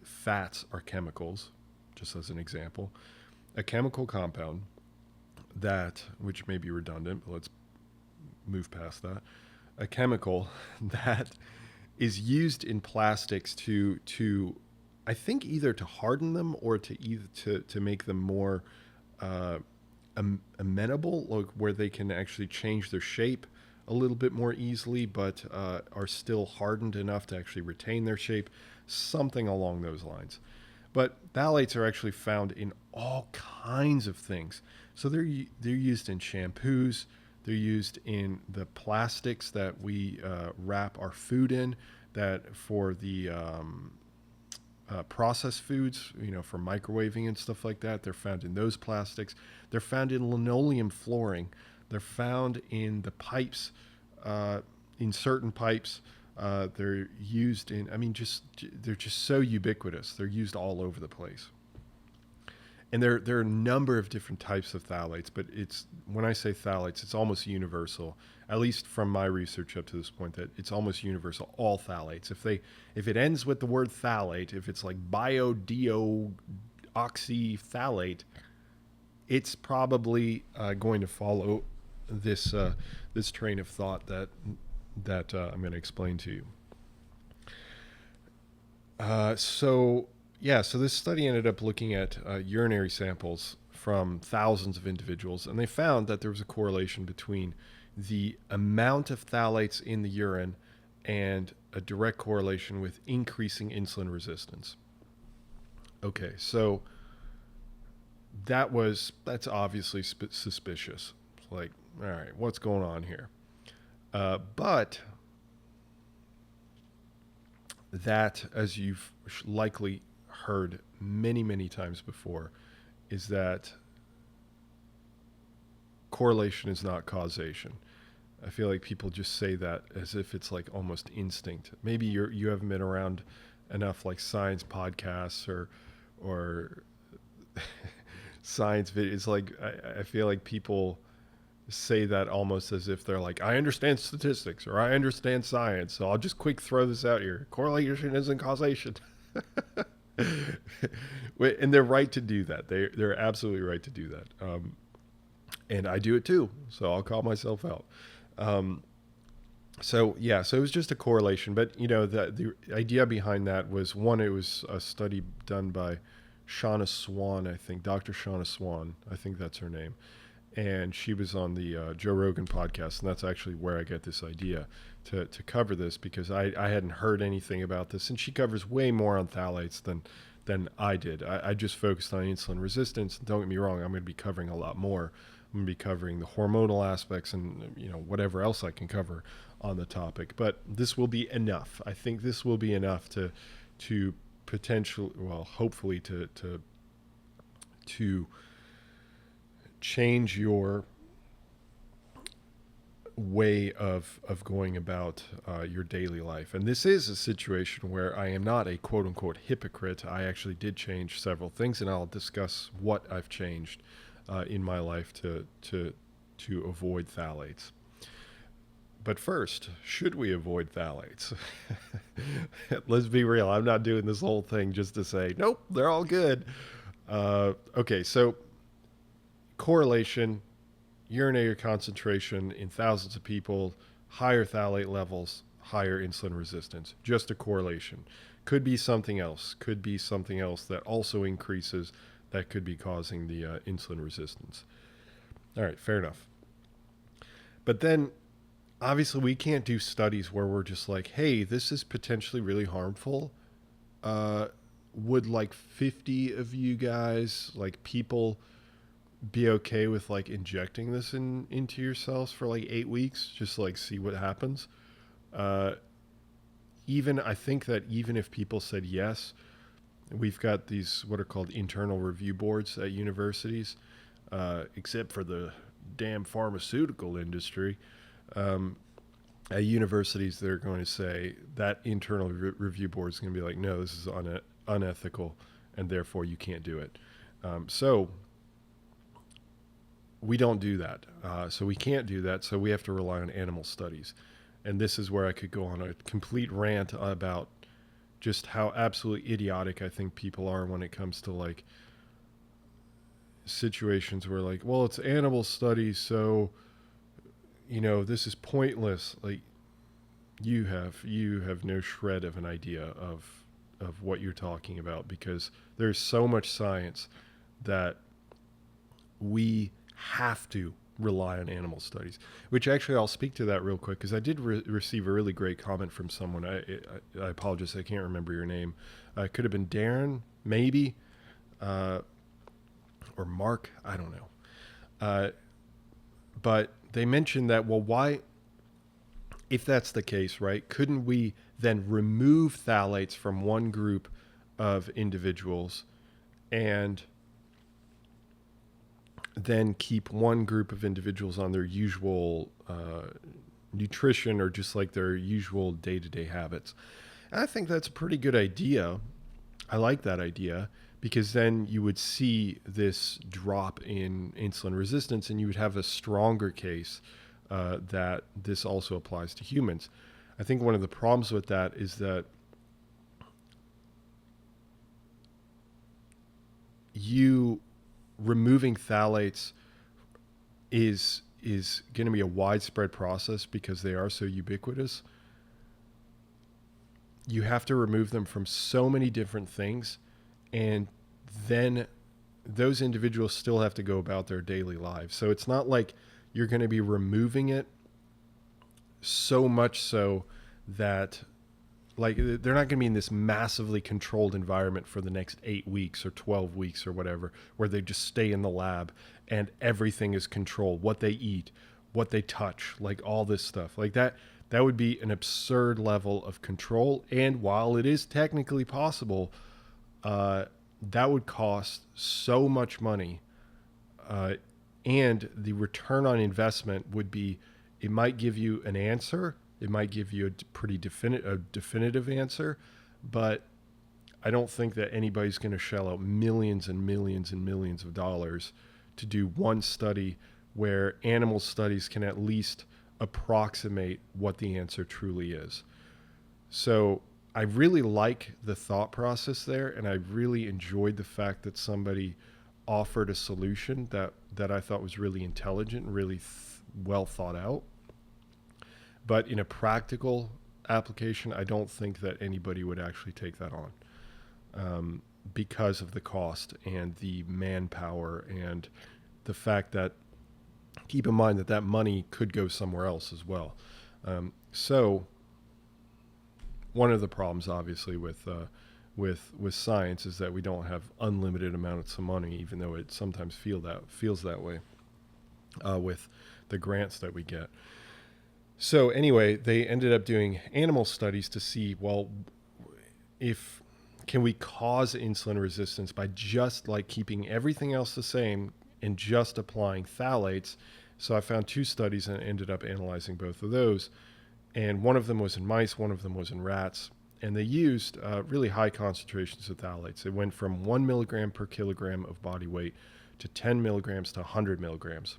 Fats are chemicals, just as an example. A chemical compound that, which may be redundant, but let's move past that. A chemical that is used in plastics to I think either to harden them or to make them more amenable, like where they can actually change their shape a little bit more easily, but are still hardened enough to actually retain their shape, something along those lines. But phthalates are actually found in all kinds of things. So they're used in shampoos. They're used in the plastics that we wrap our food in, that for the processed foods, for microwaving and stuff like that. They're found in those plastics. They're found in linoleum flooring. They're found in the pipes, in certain pipes. They're used in, they're just so ubiquitous. They're used all over the place. And there are a number of different types of phthalates, but when I say phthalates, it's almost universal, at least from my research up to this point, that it's almost universal, all phthalates. If it ends with the word phthalate, if it's like biodeoxyphthalate, it's probably going to follow this train of thought that I'm going to explain to you. So this study ended up looking at urinary samples from thousands of individuals, and they found that there was a correlation between the amount of phthalates in the urine and a direct correlation with increasing insulin resistance. Okay, so that's obviously suspicious. It's like, all right, what's going on here? But that, as you've likely heard many, many times before, is that correlation is not causation. I feel like people just say that as if it's like almost instinct. Maybe you haven't been around enough like science podcasts or science videos. It's like I feel like people say that almost as if they're like, I understand statistics or I understand science, so I'll just quick throw this out here. Correlation isn't causation. And they're right to do that. They're absolutely right to do that. And I do it too, so I'll call myself out. So it was just a correlation, but the idea behind that was, one, it was a study done by Shauna Swan, I think, Dr. Shauna Swan, I think that's her name. And she was on the Joe Rogan podcast, and that's actually where I get this idea to cover this, because I hadn't heard anything about this, and she covers way more on phthalates than I did. I just focused on insulin resistance. Don't get me wrong, I'm going to be covering a lot more. I'm going to be covering the hormonal aspects and whatever else I can cover on the topic. But this will be enough. I think this will be enough to potentially, well, hopefully to change your way of going about your daily life. And this is a situation where I am not a quote unquote hypocrite. I actually did change several things, and I'll discuss what I've changed in my life to avoid phthalates. But first, should we avoid phthalates? Let's be real. I'm not doing this whole thing just to say, nope, they're all good. Okay, so correlation, urinary concentration in thousands of people, higher phthalate levels, higher insulin resistance. Just a correlation. Could be something else. Could be something else that also increases, that could be causing the insulin resistance. All right, fair enough. But then, obviously, we can't do studies where we're just like, hey, this is potentially really harmful. would like 50 of you guys, like people, be okay with like injecting this into your cells for like 8 weeks, just like see what happens? Even I think that even if people said yes, we've got these what are called internal review boards at universities, except for the damn pharmaceutical industry. At universities, they're going to say that internal review board is going to be like, no, this is unethical, and therefore you can't do it. So we don't do that. So we can't do that. So we have to rely on animal studies. And this is where I could go on a complete rant about just how absolutely idiotic I think people are when it comes to like situations where like, well, it's animal studies, so this is pointless. Like you have no shred of an idea of what you're talking about, because there's so much science that we have to rely on animal studies, which actually I'll speak to that real quick, because I did receive a really great comment from someone. I apologize, I can't remember your name. It could have been Darren, maybe, or Mark, I don't know. But they mentioned that, well, why, if that's the case, right, couldn't we then remove phthalates from one group of individuals and then keep one group of individuals on their usual nutrition, or just like their usual day-to-day habits? And I think that's a pretty good idea. I like that idea, because then you would see this drop in insulin resistance, and you would have a stronger case that this also applies to humans. I think one of the problems with that is that removing phthalates is going to be a widespread process because they are so ubiquitous. You have to remove them from so many different things, and then those individuals still have to go about their daily lives. So it's not like you're going to be removing it so much so that like they're not going to be in this massively controlled environment for the next 8 weeks or 12 weeks or whatever, where they just stay in the lab and everything is controlled, what they eat, what they touch, like all this stuff like that. That would be an absurd level of control. And while it is technically possible, that would cost so much money. And the return on investment would be, it might give you an answer. It might give you a pretty definitive answer, but I don't think that anybody's going to shell out millions and millions and millions of dollars to do one study where animal studies can at least approximate what the answer truly is. So I really like the thought process there, and I really enjoyed the fact that somebody offered a solution that I thought was really intelligent and really well thought out. But in a practical application, I don't think that anybody would actually take that on because of the cost and the manpower, and the fact that, keep in mind that money could go somewhere else as well. So one of the problems, obviously, with science is that we don't have unlimited amounts of money, even though it sometimes feels that way with the grants that we get. So anyway, they ended up doing animal studies to see, well, can we cause insulin resistance by just like keeping everything else the same and just applying phthalates. So I found 2 studies and ended up analyzing both of those. And one of them was in mice, one of them was in rats. And they used really high concentrations of phthalates. It went from 1 milligram per kilogram of body weight to 10 milligrams to 100 milligrams.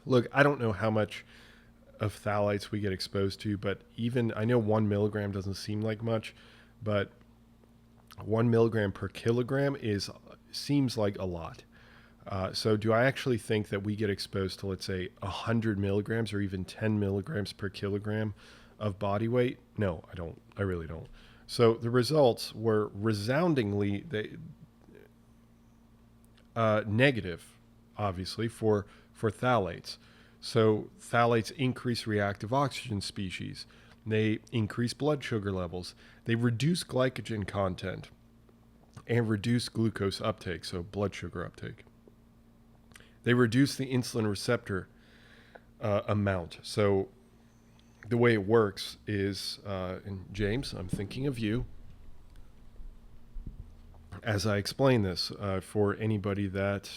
Look, I don't know how much of phthalates we get exposed to, but even I know 1 milligram doesn't seem like much, but 1 milligram per kilogram seems like a lot. So do I actually think that we get exposed to, let's say, 100 milligrams or even 10 milligrams per kilogram of body weight? No, I don't. I really don't. So the results were resoundingly negative, obviously, for phthalates. So phthalates increase reactive oxygen species. They increase blood sugar levels. They reduce glycogen content. and reduce glucose uptake, so blood sugar uptake. They reduce the insulin receptor amount. So the way it works is, and James, I'm thinking of you as I explain this for anybody that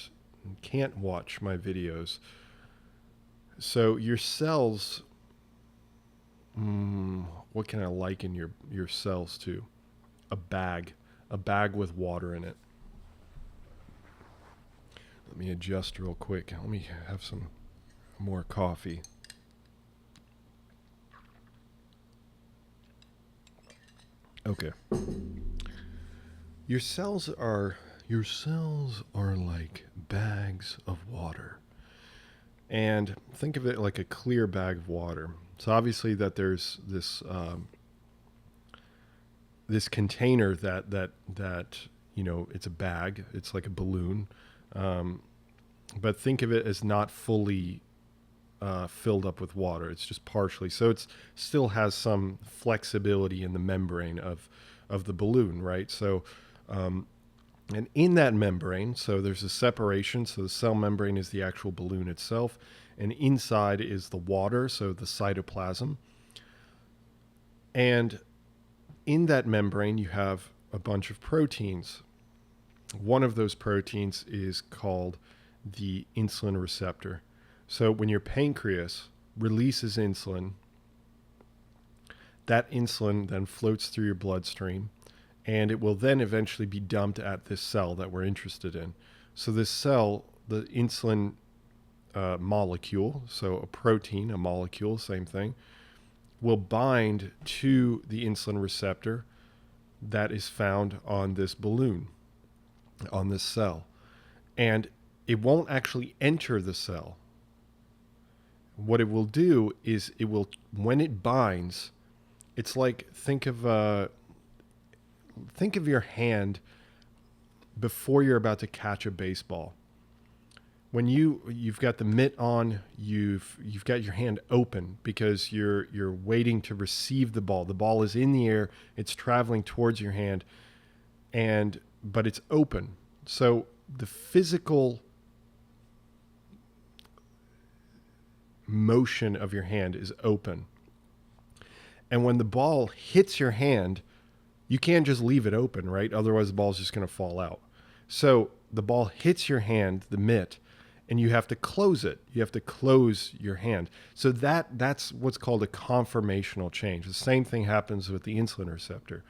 can't watch my videos. So your cells, what can I liken your cells to? A bag with water in it. Let me adjust real quick. Let me have some more coffee. Okay. Your cells are like bags of water. And think of it like a clear bag of water. So obviously that there's this this container that it's a bag. It's like a balloon. But think of it as not fully filled up with water. It's just partially. So it's still has some flexibility in the membrane of the balloon, right? So and in that membrane, so there's a separation. So the cell membrane is the actual balloon itself, and inside is the water, so the cytoplasm. And in that membrane, you have a bunch of proteins. One of those proteins is called the insulin receptor. So when your pancreas releases insulin, that insulin then floats through your bloodstream, and it will then eventually be dumped at this cell that we're interested in. So this cell, the insulin molecule, so a protein, a molecule, same thing, will bind to the insulin receptor that is found on this balloon, on this cell. And it won't actually enter the cell. What it will do is it will, when it binds, it's like, think of your hand before you're about to catch a baseball. When you've got the mitt on, you've got your hand open because you're waiting to receive the ball. The ball is in the air, it's traveling towards your hand, but it's open. So the physical motion of your hand is open. And when the ball hits your hand, you can't just leave it open, right? Otherwise the ball's just going to fall out. So the ball hits your hand, the mitt, and you have to close it. You have to close your hand. So that's what's called a conformational change. The same thing happens with the insulin receptor.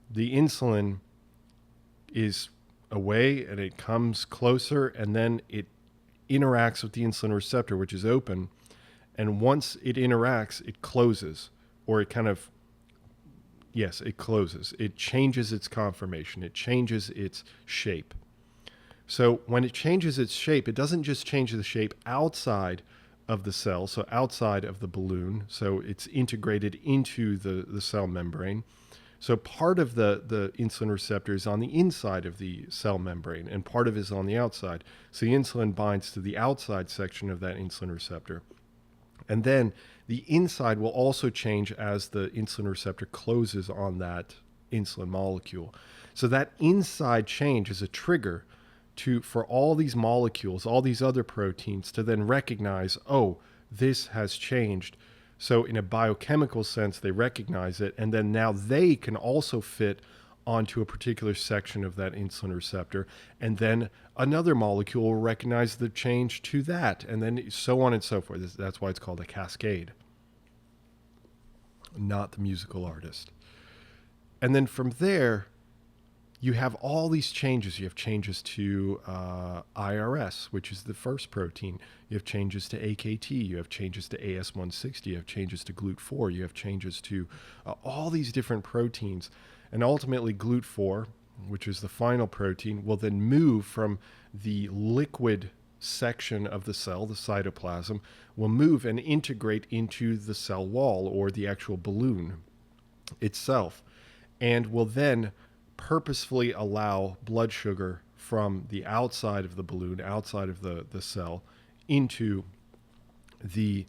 The insulin is away and it comes closer, and then it interacts with the insulin receptor, which is open. And once it interacts, it closes, or it closes. It changes its conformation. It changes its shape. So when it changes its shape, it doesn't just change the shape outside of the cell, so outside of the balloon, so it's integrated into the cell membrane. So part of the insulin receptor is on the inside of the cell membrane, and part of it is on the outside. So the insulin binds to the outside section of that insulin receptor. And then the inside will also change as the insulin receptor closes on that insulin molecule. So that inside change is a trigger for all these molecules, all these other proteins to then recognize, oh, this has changed. So in a biochemical sense, they recognize it, and then now they can also fit onto a particular section of that insulin receptor, and then another molecule will recognize the change to that, and then so on and so forth. That's why it's called a cascade, not the musical artist. And then from there, you have all these changes. You have changes to IRS, which is the first protein. You have changes to AKT. You have changes to AS160. You have changes to GLUT4. You have changes to all these different proteins. And ultimately, GLUT4, which is the final protein, will then move from the liquid section of the cell, the cytoplasm, will move and integrate into the cell wall, or the actual balloon itself, and will then purposefully allow blood sugar from the outside of the balloon, outside of the cell, into the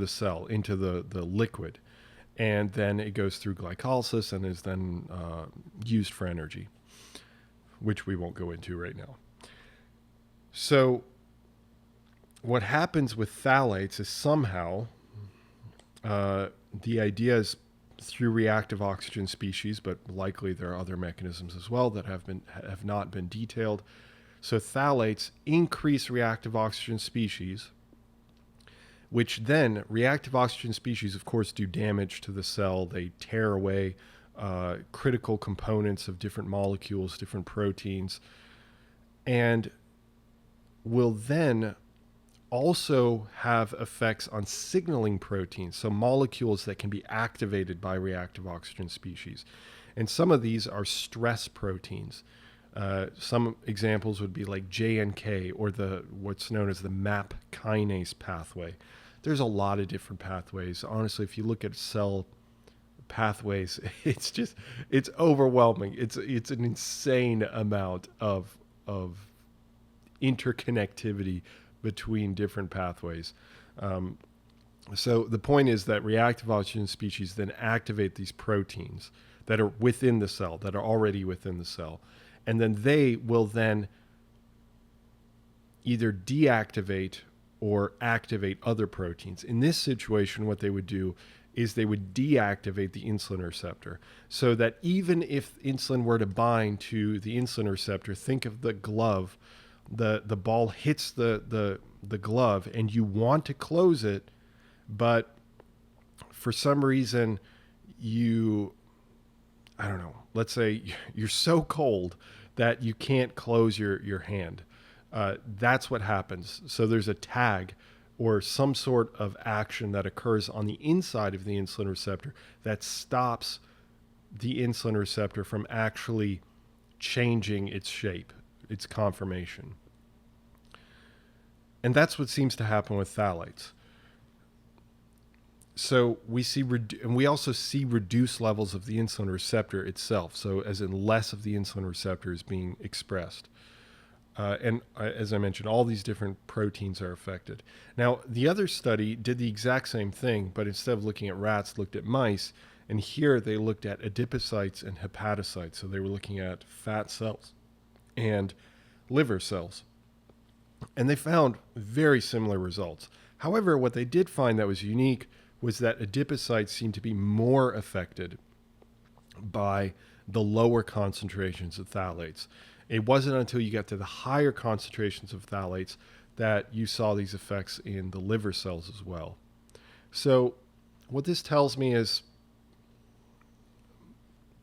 cell, into the liquid. And then it goes through glycolysis and is then used for energy. which we won't go into right now. So what happens with phthalates is somehow the idea is through reactive oxygen species, but likely there are other mechanisms as well that have not been detailed. So phthalates increase reactive oxygen species, which then reactive oxygen species, of course, do damage to the cell. They tear away critical components of different molecules, different proteins, and will then also have effects on signaling proteins, so molecules that can be activated by reactive oxygen species. And some of these are stress proteins. Some examples would be like JNK or what's known as the MAP kinase pathway. There's a lot of different pathways. Honestly, if you look at cell pathways, it's overwhelming. It's an insane amount of interconnectivity between different pathways. So the point is that reactive oxygen species then activate these proteins that are within the cell, that are already within the cell. And then they will then either deactivate or activate other proteins. In this situation, what they would do is they would deactivate the insulin receptor, so that even if insulin were to bind to the insulin receptor, think of the glove, the ball hits the glove and you want to close it, but for some reason I don't know, let's say you're so cold that you can't close your hand. That's what happens. So there's a tag or some sort of action that occurs on the inside of the insulin receptor that stops the insulin receptor from actually changing its shape, its conformation. And that's what seems to happen with phthalates. So we also see reduced levels of the insulin receptor itself. So as in less of the insulin receptor is being expressed. And as I mentioned, all these different proteins are affected. Now, the other study did the exact same thing, but instead of looking at rats, looked at mice. And here they looked at adipocytes and hepatocytes. So they were looking at fat cells and liver cells. And they found very similar results. However, what they did find that was unique was that adipocytes seemed to be more affected by the lower concentrations of phthalates. It wasn't until you got to the higher concentrations of phthalates that you saw these effects in the liver cells as well. So what this tells me is,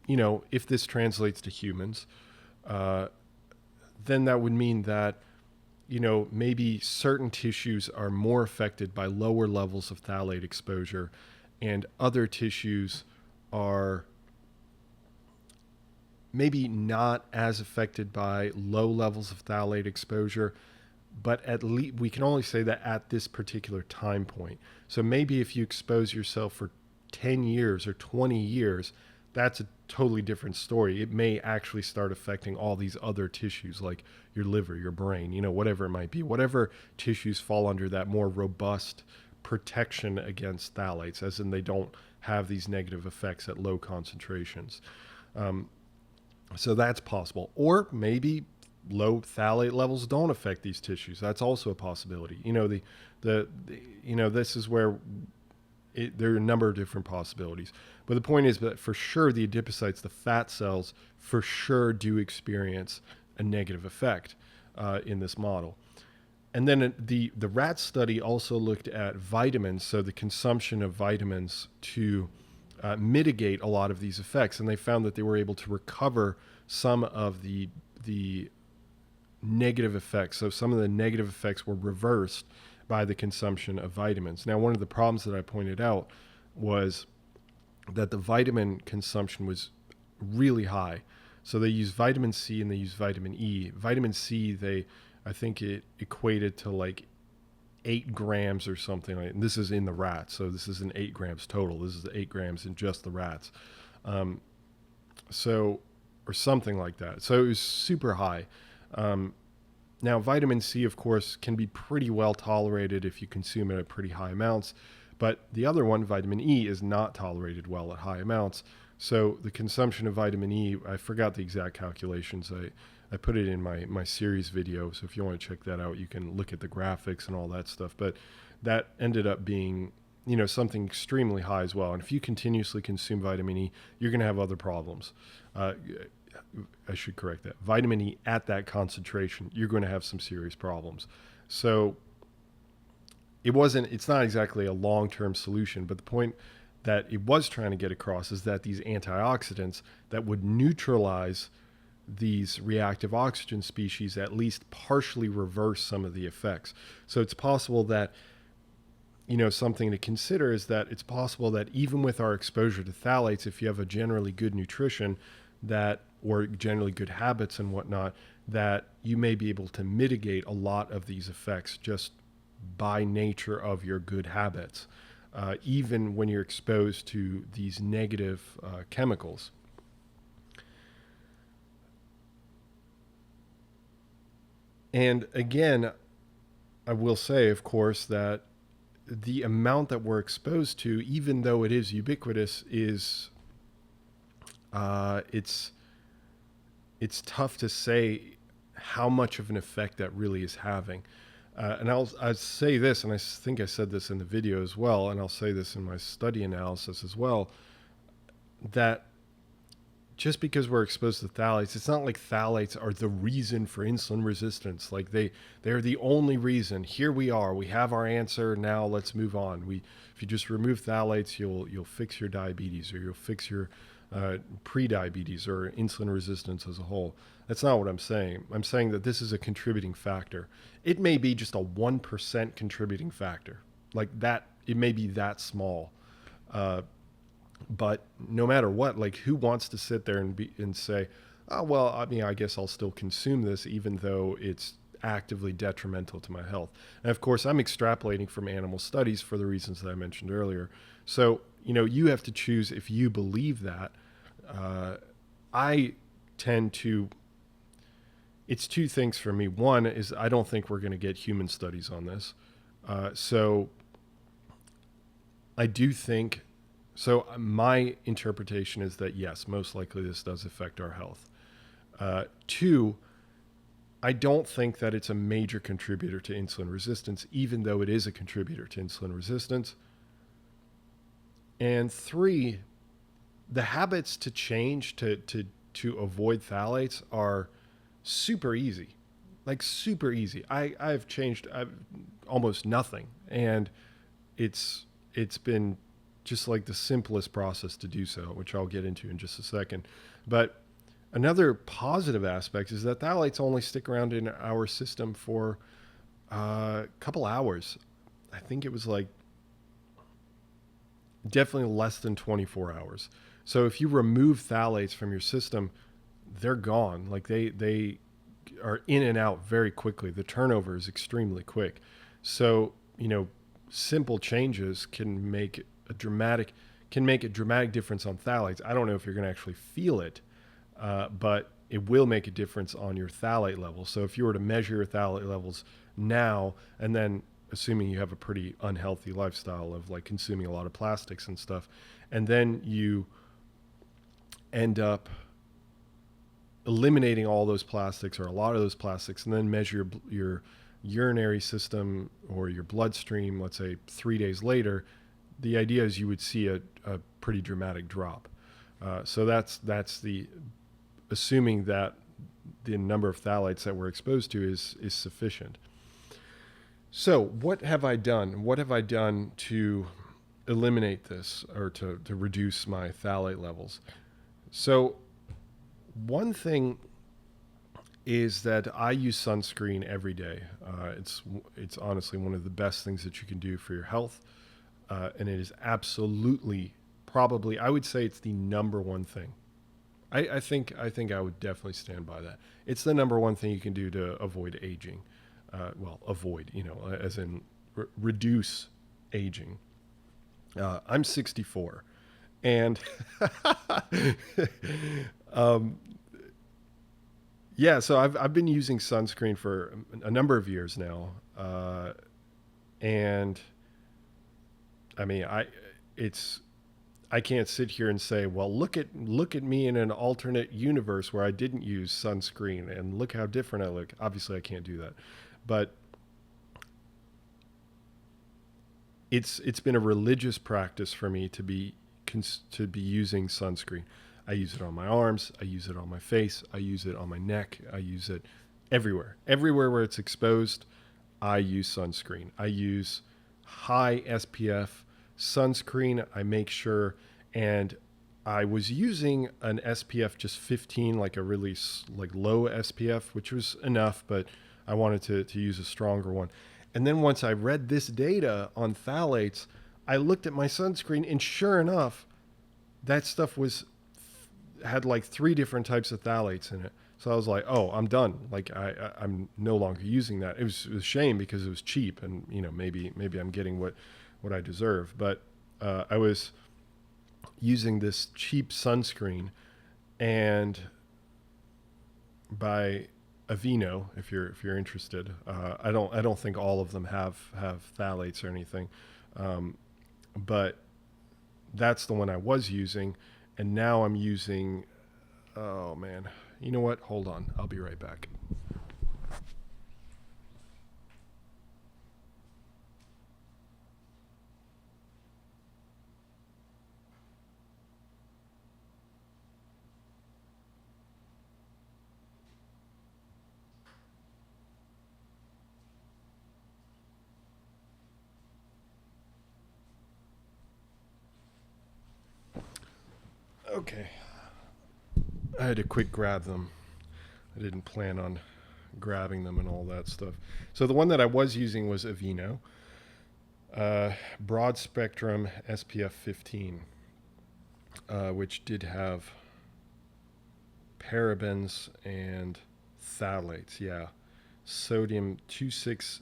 if this translates to humans, then that would mean that, maybe certain tissues are more affected by lower levels of phthalate exposure and other tissues are maybe not as affected by low levels of phthalate exposure, but at least we can only say that at this particular time point. So maybe if you expose yourself for 10 years or 20 years, that's a totally different story. It may actually start affecting all these other tissues like your liver, your brain, whatever it might be, whatever tissues fall under that more robust protection against phthalates, as in they don't have these negative effects at low concentrations. So that's possible. Or maybe low phthalate levels don't affect these tissues. That's also a possibility. This is where there are a number of different possibilities. But the point is that for sure the adipocytes, the fat cells, for sure do experience a negative effect in this model. And then the rat study also looked at vitamins, so the consumption of vitamins to mitigate a lot of these effects. And they found that they were able to recover some of the negative effects. So some of the negative effects were reversed by the consumption of vitamins. Now, one of the problems that I pointed out was that the vitamin consumption was really high. So they use vitamin C and they use vitamin E. Vitamin C, I think it equated to like 8 grams or something like that. And this is in the rats, so this isn't 8 grams total. This is 8 grams in just the rats. Or something like that. So it was super high. Now, vitamin C, of course, can be pretty well tolerated if you consume it at pretty high amounts. But the other one, vitamin E, is not tolerated well at high amounts. So the consumption of vitamin E, I forgot the exact calculations. I put it in my series video. So if you want to check that out, you can look at the graphics and all that stuff. But that ended up being, something extremely high as well. And if you continuously consume vitamin E, you're going to have other problems. I should correct that. Vitamin E at that concentration, you're going to have some serious problems. So it's not exactly a long-term solution, but the point that it was trying to get across is that these antioxidants that would neutralize these reactive oxygen species at least partially reverse some of the effects. So it's possible that, something to consider is that it's possible that even with our exposure to phthalates, if you have a generally good nutrition or generally good habits and whatnot, that you may be able to mitigate a lot of these effects just by nature of your good habits, even when you're exposed to these negative chemicals. And again, I will say, of course, that the amount that we're exposed to, even though it is ubiquitous, is it's tough to say how much of an effect that really is having. And I'll say this, and I think I said this in the video as well, and I'll say this in my study analysis as well, that just because we're exposed to phthalates, it's not like phthalates are the reason for insulin resistance. Like they're the only reason. Here we are. We have our answer. Now let's move on. If you just remove phthalates, you'll fix your diabetes, or you'll fix your pre-diabetes or insulin resistance as a whole. That's not what I'm saying. I'm saying that this is a contributing factor. It may be just a 1% contributing factor, like that. It may be that small. But no matter what, like, who wants to sit there and say, oh, well, I mean, I guess I'll still consume this even though it's actively detrimental to my health. And of course, I'm extrapolating from animal studies for the reasons that I mentioned earlier. So, you have to choose if you believe that. I tend to, it's two things for me. One is I don't think we're going to get human studies on this. So I do think, so my interpretation is that yes, most likely this does affect our health. Two, I don't think that it's a major contributor to insulin resistance, even though it is a contributor to insulin resistance. And three, the habits to change to avoid phthalates are super easy, like super easy. I've changed almost nothing, and it's been just like the simplest process to do so, which I'll get into in just a second. But another positive aspect is that phthalates only stick around in our system for a couple hours. I think it was like definitely less than 24 hours. So if you remove phthalates from your system, they're gone. Like they are in and out very quickly. The turnover is extremely quick. So, simple changes can make a dramatic difference on phthalates. I don't know if you're going to actually feel it, but it will make a difference on your phthalate levels. So if you were to measure your phthalate levels now, and then assuming you have a pretty unhealthy lifestyle of like consuming a lot of plastics and stuff, and then you end up eliminating all those plastics or a lot of those plastics, and then measure your urinary system or your bloodstream, let's say 3 days later, the idea is you would see a pretty dramatic drop. So that's the assuming that the number of phthalates that we're exposed to is sufficient. So what have I done? What have I done to eliminate this or to reduce my phthalate levels? So one thing is that I use sunscreen every day. It's honestly one of the best things that you can do for your health. And it is absolutely, probably, I would say it's the number one thing. I think I would definitely stand by that. It's the number one thing you can do to avoid aging. Avoid, as in reduce aging. I'm 64, and yeah, so I've been using sunscreen for a number of years now, and I mean, I I can't sit here and say, well, look at me in an alternate universe where I didn't use sunscreen and look how different I look. Obviously, I can't do that, but it's been a religious practice for me to be using sunscreen. I use it on my arms, I use it on my face, I use it on my neck, I use it everywhere where it's exposed. I use sunscreen. I use high SPF sunscreen. I make sure, and I was using an SPF just 15, like a really low SPF, which was enough, but I wanted to use a stronger one. And then once I read this data on phthalates, I looked at my sunscreen, and sure enough, that stuff had like 3 different types of phthalates in it. So I was like, oh, I'm done. Like I'm no longer using that. It was a shame because it was cheap, and maybe I'm getting what I deserve. But I was using this cheap sunscreen, and by Aveeno, if you're interested, I don't think all of them have phthalates or anything, but that's the one I was using, and now I'm using. Oh man. You know what? Hold on. I'll be right back. Okay. I had to quick grab them. I didn't plan on grabbing them and all that stuff. So the one that I was using was Aveeno, broad spectrum SPF 15, which did have parabens and phthalates. Yeah, sodium 2,6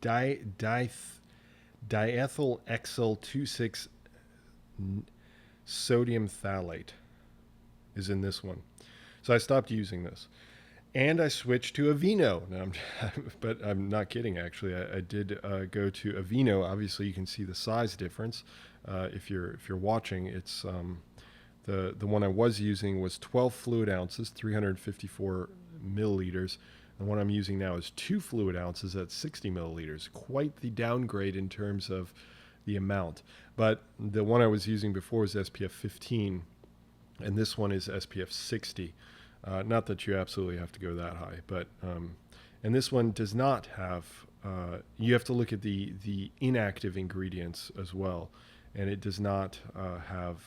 diethyl exyl 2,6 sodium phthalate is in this one. So I stopped using this, and I switched to Aveeno. Now, but I'm not kidding. Actually, I did go to Aveeno. Obviously, you can see the size difference if you're watching. It's the one I was using was 12 fluid ounces, 354 milliliters. The one I'm using now is 2 fluid ounces at 60 milliliters. Quite the downgrade in terms of the amount. But the one I was using before was SPF 15, and this one is SPF 60. Not that you absolutely have to go that high, but and this one does not have. You have to look at the inactive ingredients as well, and it does not have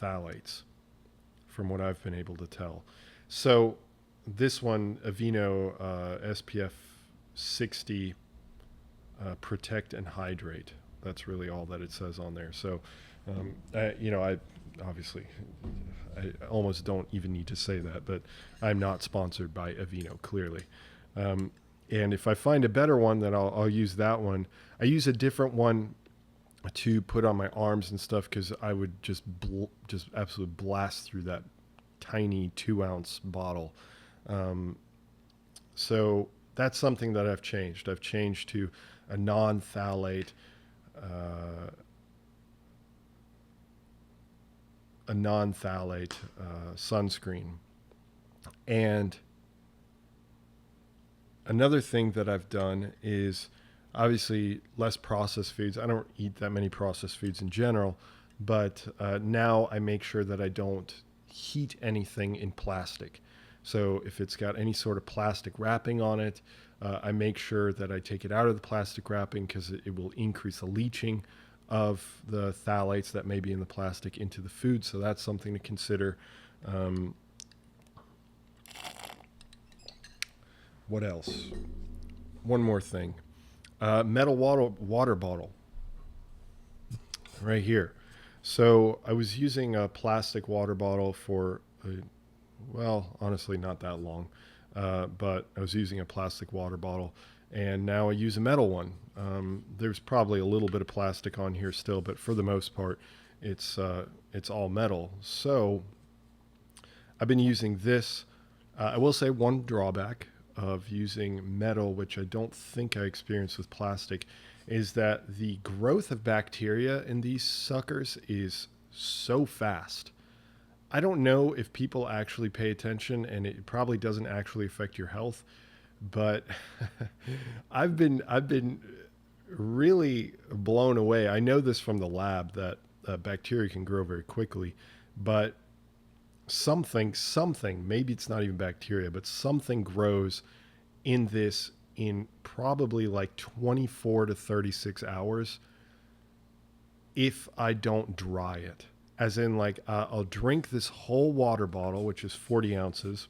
phthalates, from what I've been able to tell. So this one, Aveeno SPF 60, protect and hydrate. That's really all that it says on there. So, I obviously, I almost don't even need to say that, but I'm not sponsored by Aveeno, clearly. And if I find a better one, then I'll use that one. I use a different one to put on my arms and stuff because I would just absolutely blast through that tiny 2-ounce bottle. So that's something that I've changed. I've changed to a non-phthalate sunscreen. And another thing that I've done is obviously less processed foods. I don't eat that many processed foods in general, but now I make sure that I don't heat anything in plastic. So if it's got any sort of plastic wrapping on it, I make sure that I take it out of the plastic wrapping because it will increase the leaching of the phthalates that may be in the plastic into the food. So that's something to consider. What else? One more thing. Metal water bottle right here. So I was using a plastic water bottle for, honestly, not that long. But I was using a plastic water bottle, and now I use a metal one. There's probably a little bit of plastic on here still, but for the most part, it's all metal. So I've been using this. I will say one drawback of using metal, which I don't think I experienced with plastic, is that the growth of bacteria in these suckers is so fast. I don't know if people actually pay attention, and it probably doesn't actually affect your health, but I've been really blown away. I know this from the lab that bacteria can grow very quickly, but something, maybe it's not even bacteria, but something grows in this in probably like 24 to 36 hours if I don't dry it. As in, like, I'll drink this whole water bottle, which is 40 ounces.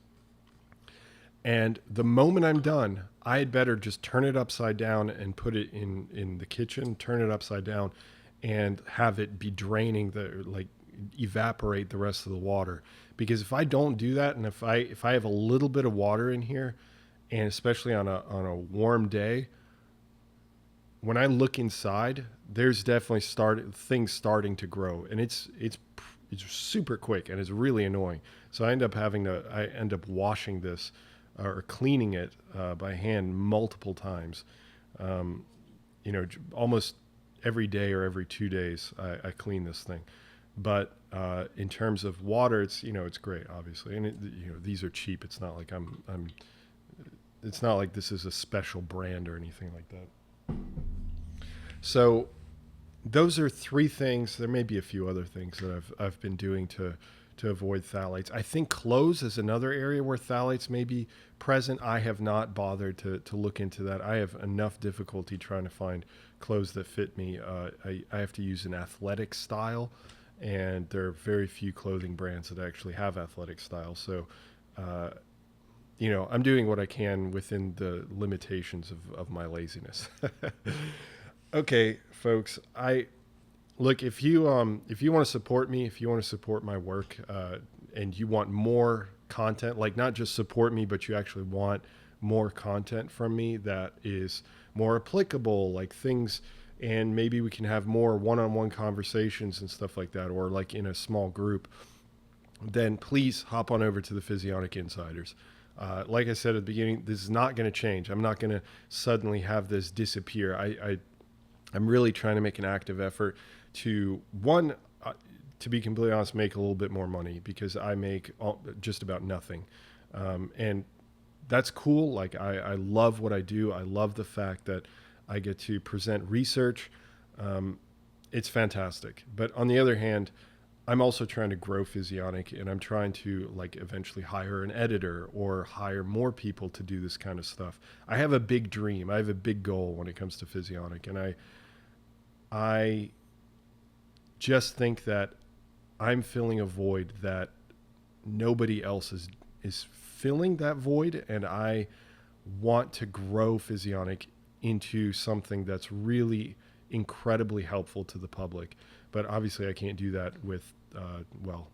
And the moment I'm done, I had better just turn it upside down and put it in the kitchen, turn it upside down, and have it be draining like, evaporate the rest of the water. Because if I don't do that, and if I have a little bit of water in here, and especially on a warm day, when I look inside, there's definitely things starting to grow, and it's super quick, and it's really annoying. So I end up washing this or cleaning it by hand multiple times. Almost every day or every 2 days, I clean this thing. But in terms of water, it's great, obviously, and these are cheap. It's not like it's not like this is a special brand or anything like that. So those are three things. There may be a few other things that I've been doing to avoid phthalates. I think clothes is another area where phthalates may be present. I have not bothered to look into that. I have enough difficulty trying to find clothes that fit me. I have to use an athletic style, and there are very few clothing brands that actually have athletic style. So, I'm doing what I can within the limitations of my laziness. Okay, folks, look, if you want to support me, if you want to support my work, and you want more content, like not just support me, but you actually want more content from me that is more applicable, like things, and maybe we can have more one-on-one conversations and stuff like that, or like in a small group, then please hop on over to the Physionic Insiders. Like I said at the beginning, this is not going to change. I'm not going to suddenly have this disappear. I'm really trying to make an active effort to to be completely honest, make a little bit more money, because I make just about nothing. And that's cool. Like, I love what I do. I love the fact that I get to present research. It's fantastic. But on the other hand, I'm also trying to grow Physionic, and I'm trying to, like, eventually hire an editor or hire more people to do this kind of stuff. I have a big dream. I have a big goal when it comes to Physionic, and I just think that I'm filling a void that nobody else is filling that void, and I want to grow Physionic into something that's really incredibly helpful to the public. But obviously I can't do that with,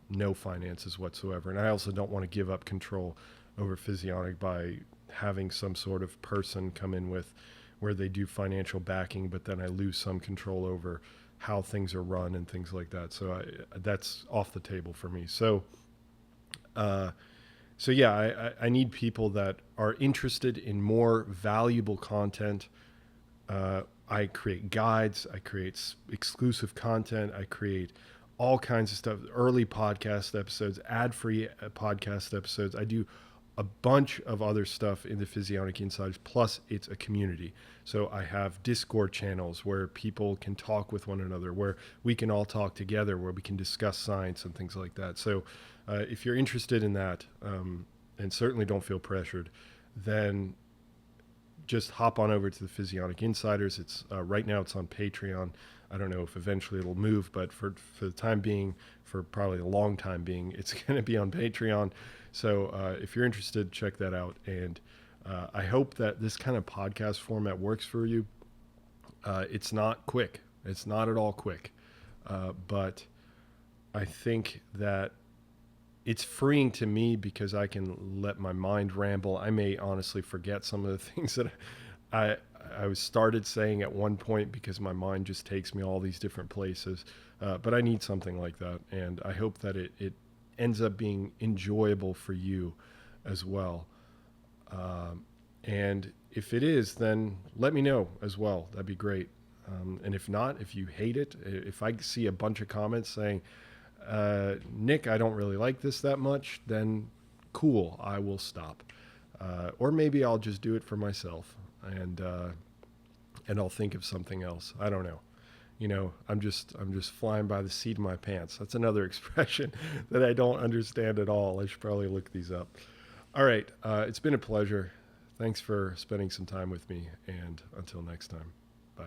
no finances whatsoever. And I also don't want to give up control over Physionic by having some sort of person come in with where they do financial backing, but then I lose some control over how things are run and things like that. So that's off the table for me. So yeah, I need people that are interested in more valuable content. I create guides, I create exclusive content, I create all kinds of stuff, early podcast episodes, ad-free podcast episodes. I do a bunch of other stuff in the Physionic Insiders, plus it's a community. So I have Discord channels where people can talk with one another, where we can all talk together, where we can discuss science and things like that. So if you're interested in that, and certainly don't feel pressured, then just hop on over to the Physionic Insiders. It's right now it's on Patreon. I don't know if eventually it'll move, but for the time being, for probably a long time being, it's going to be on Patreon. So if you're interested, check that out. And I hope that this kind of podcast format works for you. It's not quick. It's not at all quick. But I think that it's freeing to me because I can let my mind ramble. I may honestly forget some of the things that I was started saying at one point because my mind just takes me all these different places. But I need something like that. And I hope that it ends up being enjoyable for you as well. And if it is, then let me know as well. That'd be great. And if not, if you hate it, if I see a bunch of comments saying, Nick, I don't really like this that much, then cool, I will stop. Or maybe I'll just do it for myself, and I'll think of something else. I don't know. I'm just flying by the seat of my pants. That's another expression that I don't understand at all. I should probably look these up. All right, it's been a pleasure. Thanks for spending some time with me, and until next time, bye.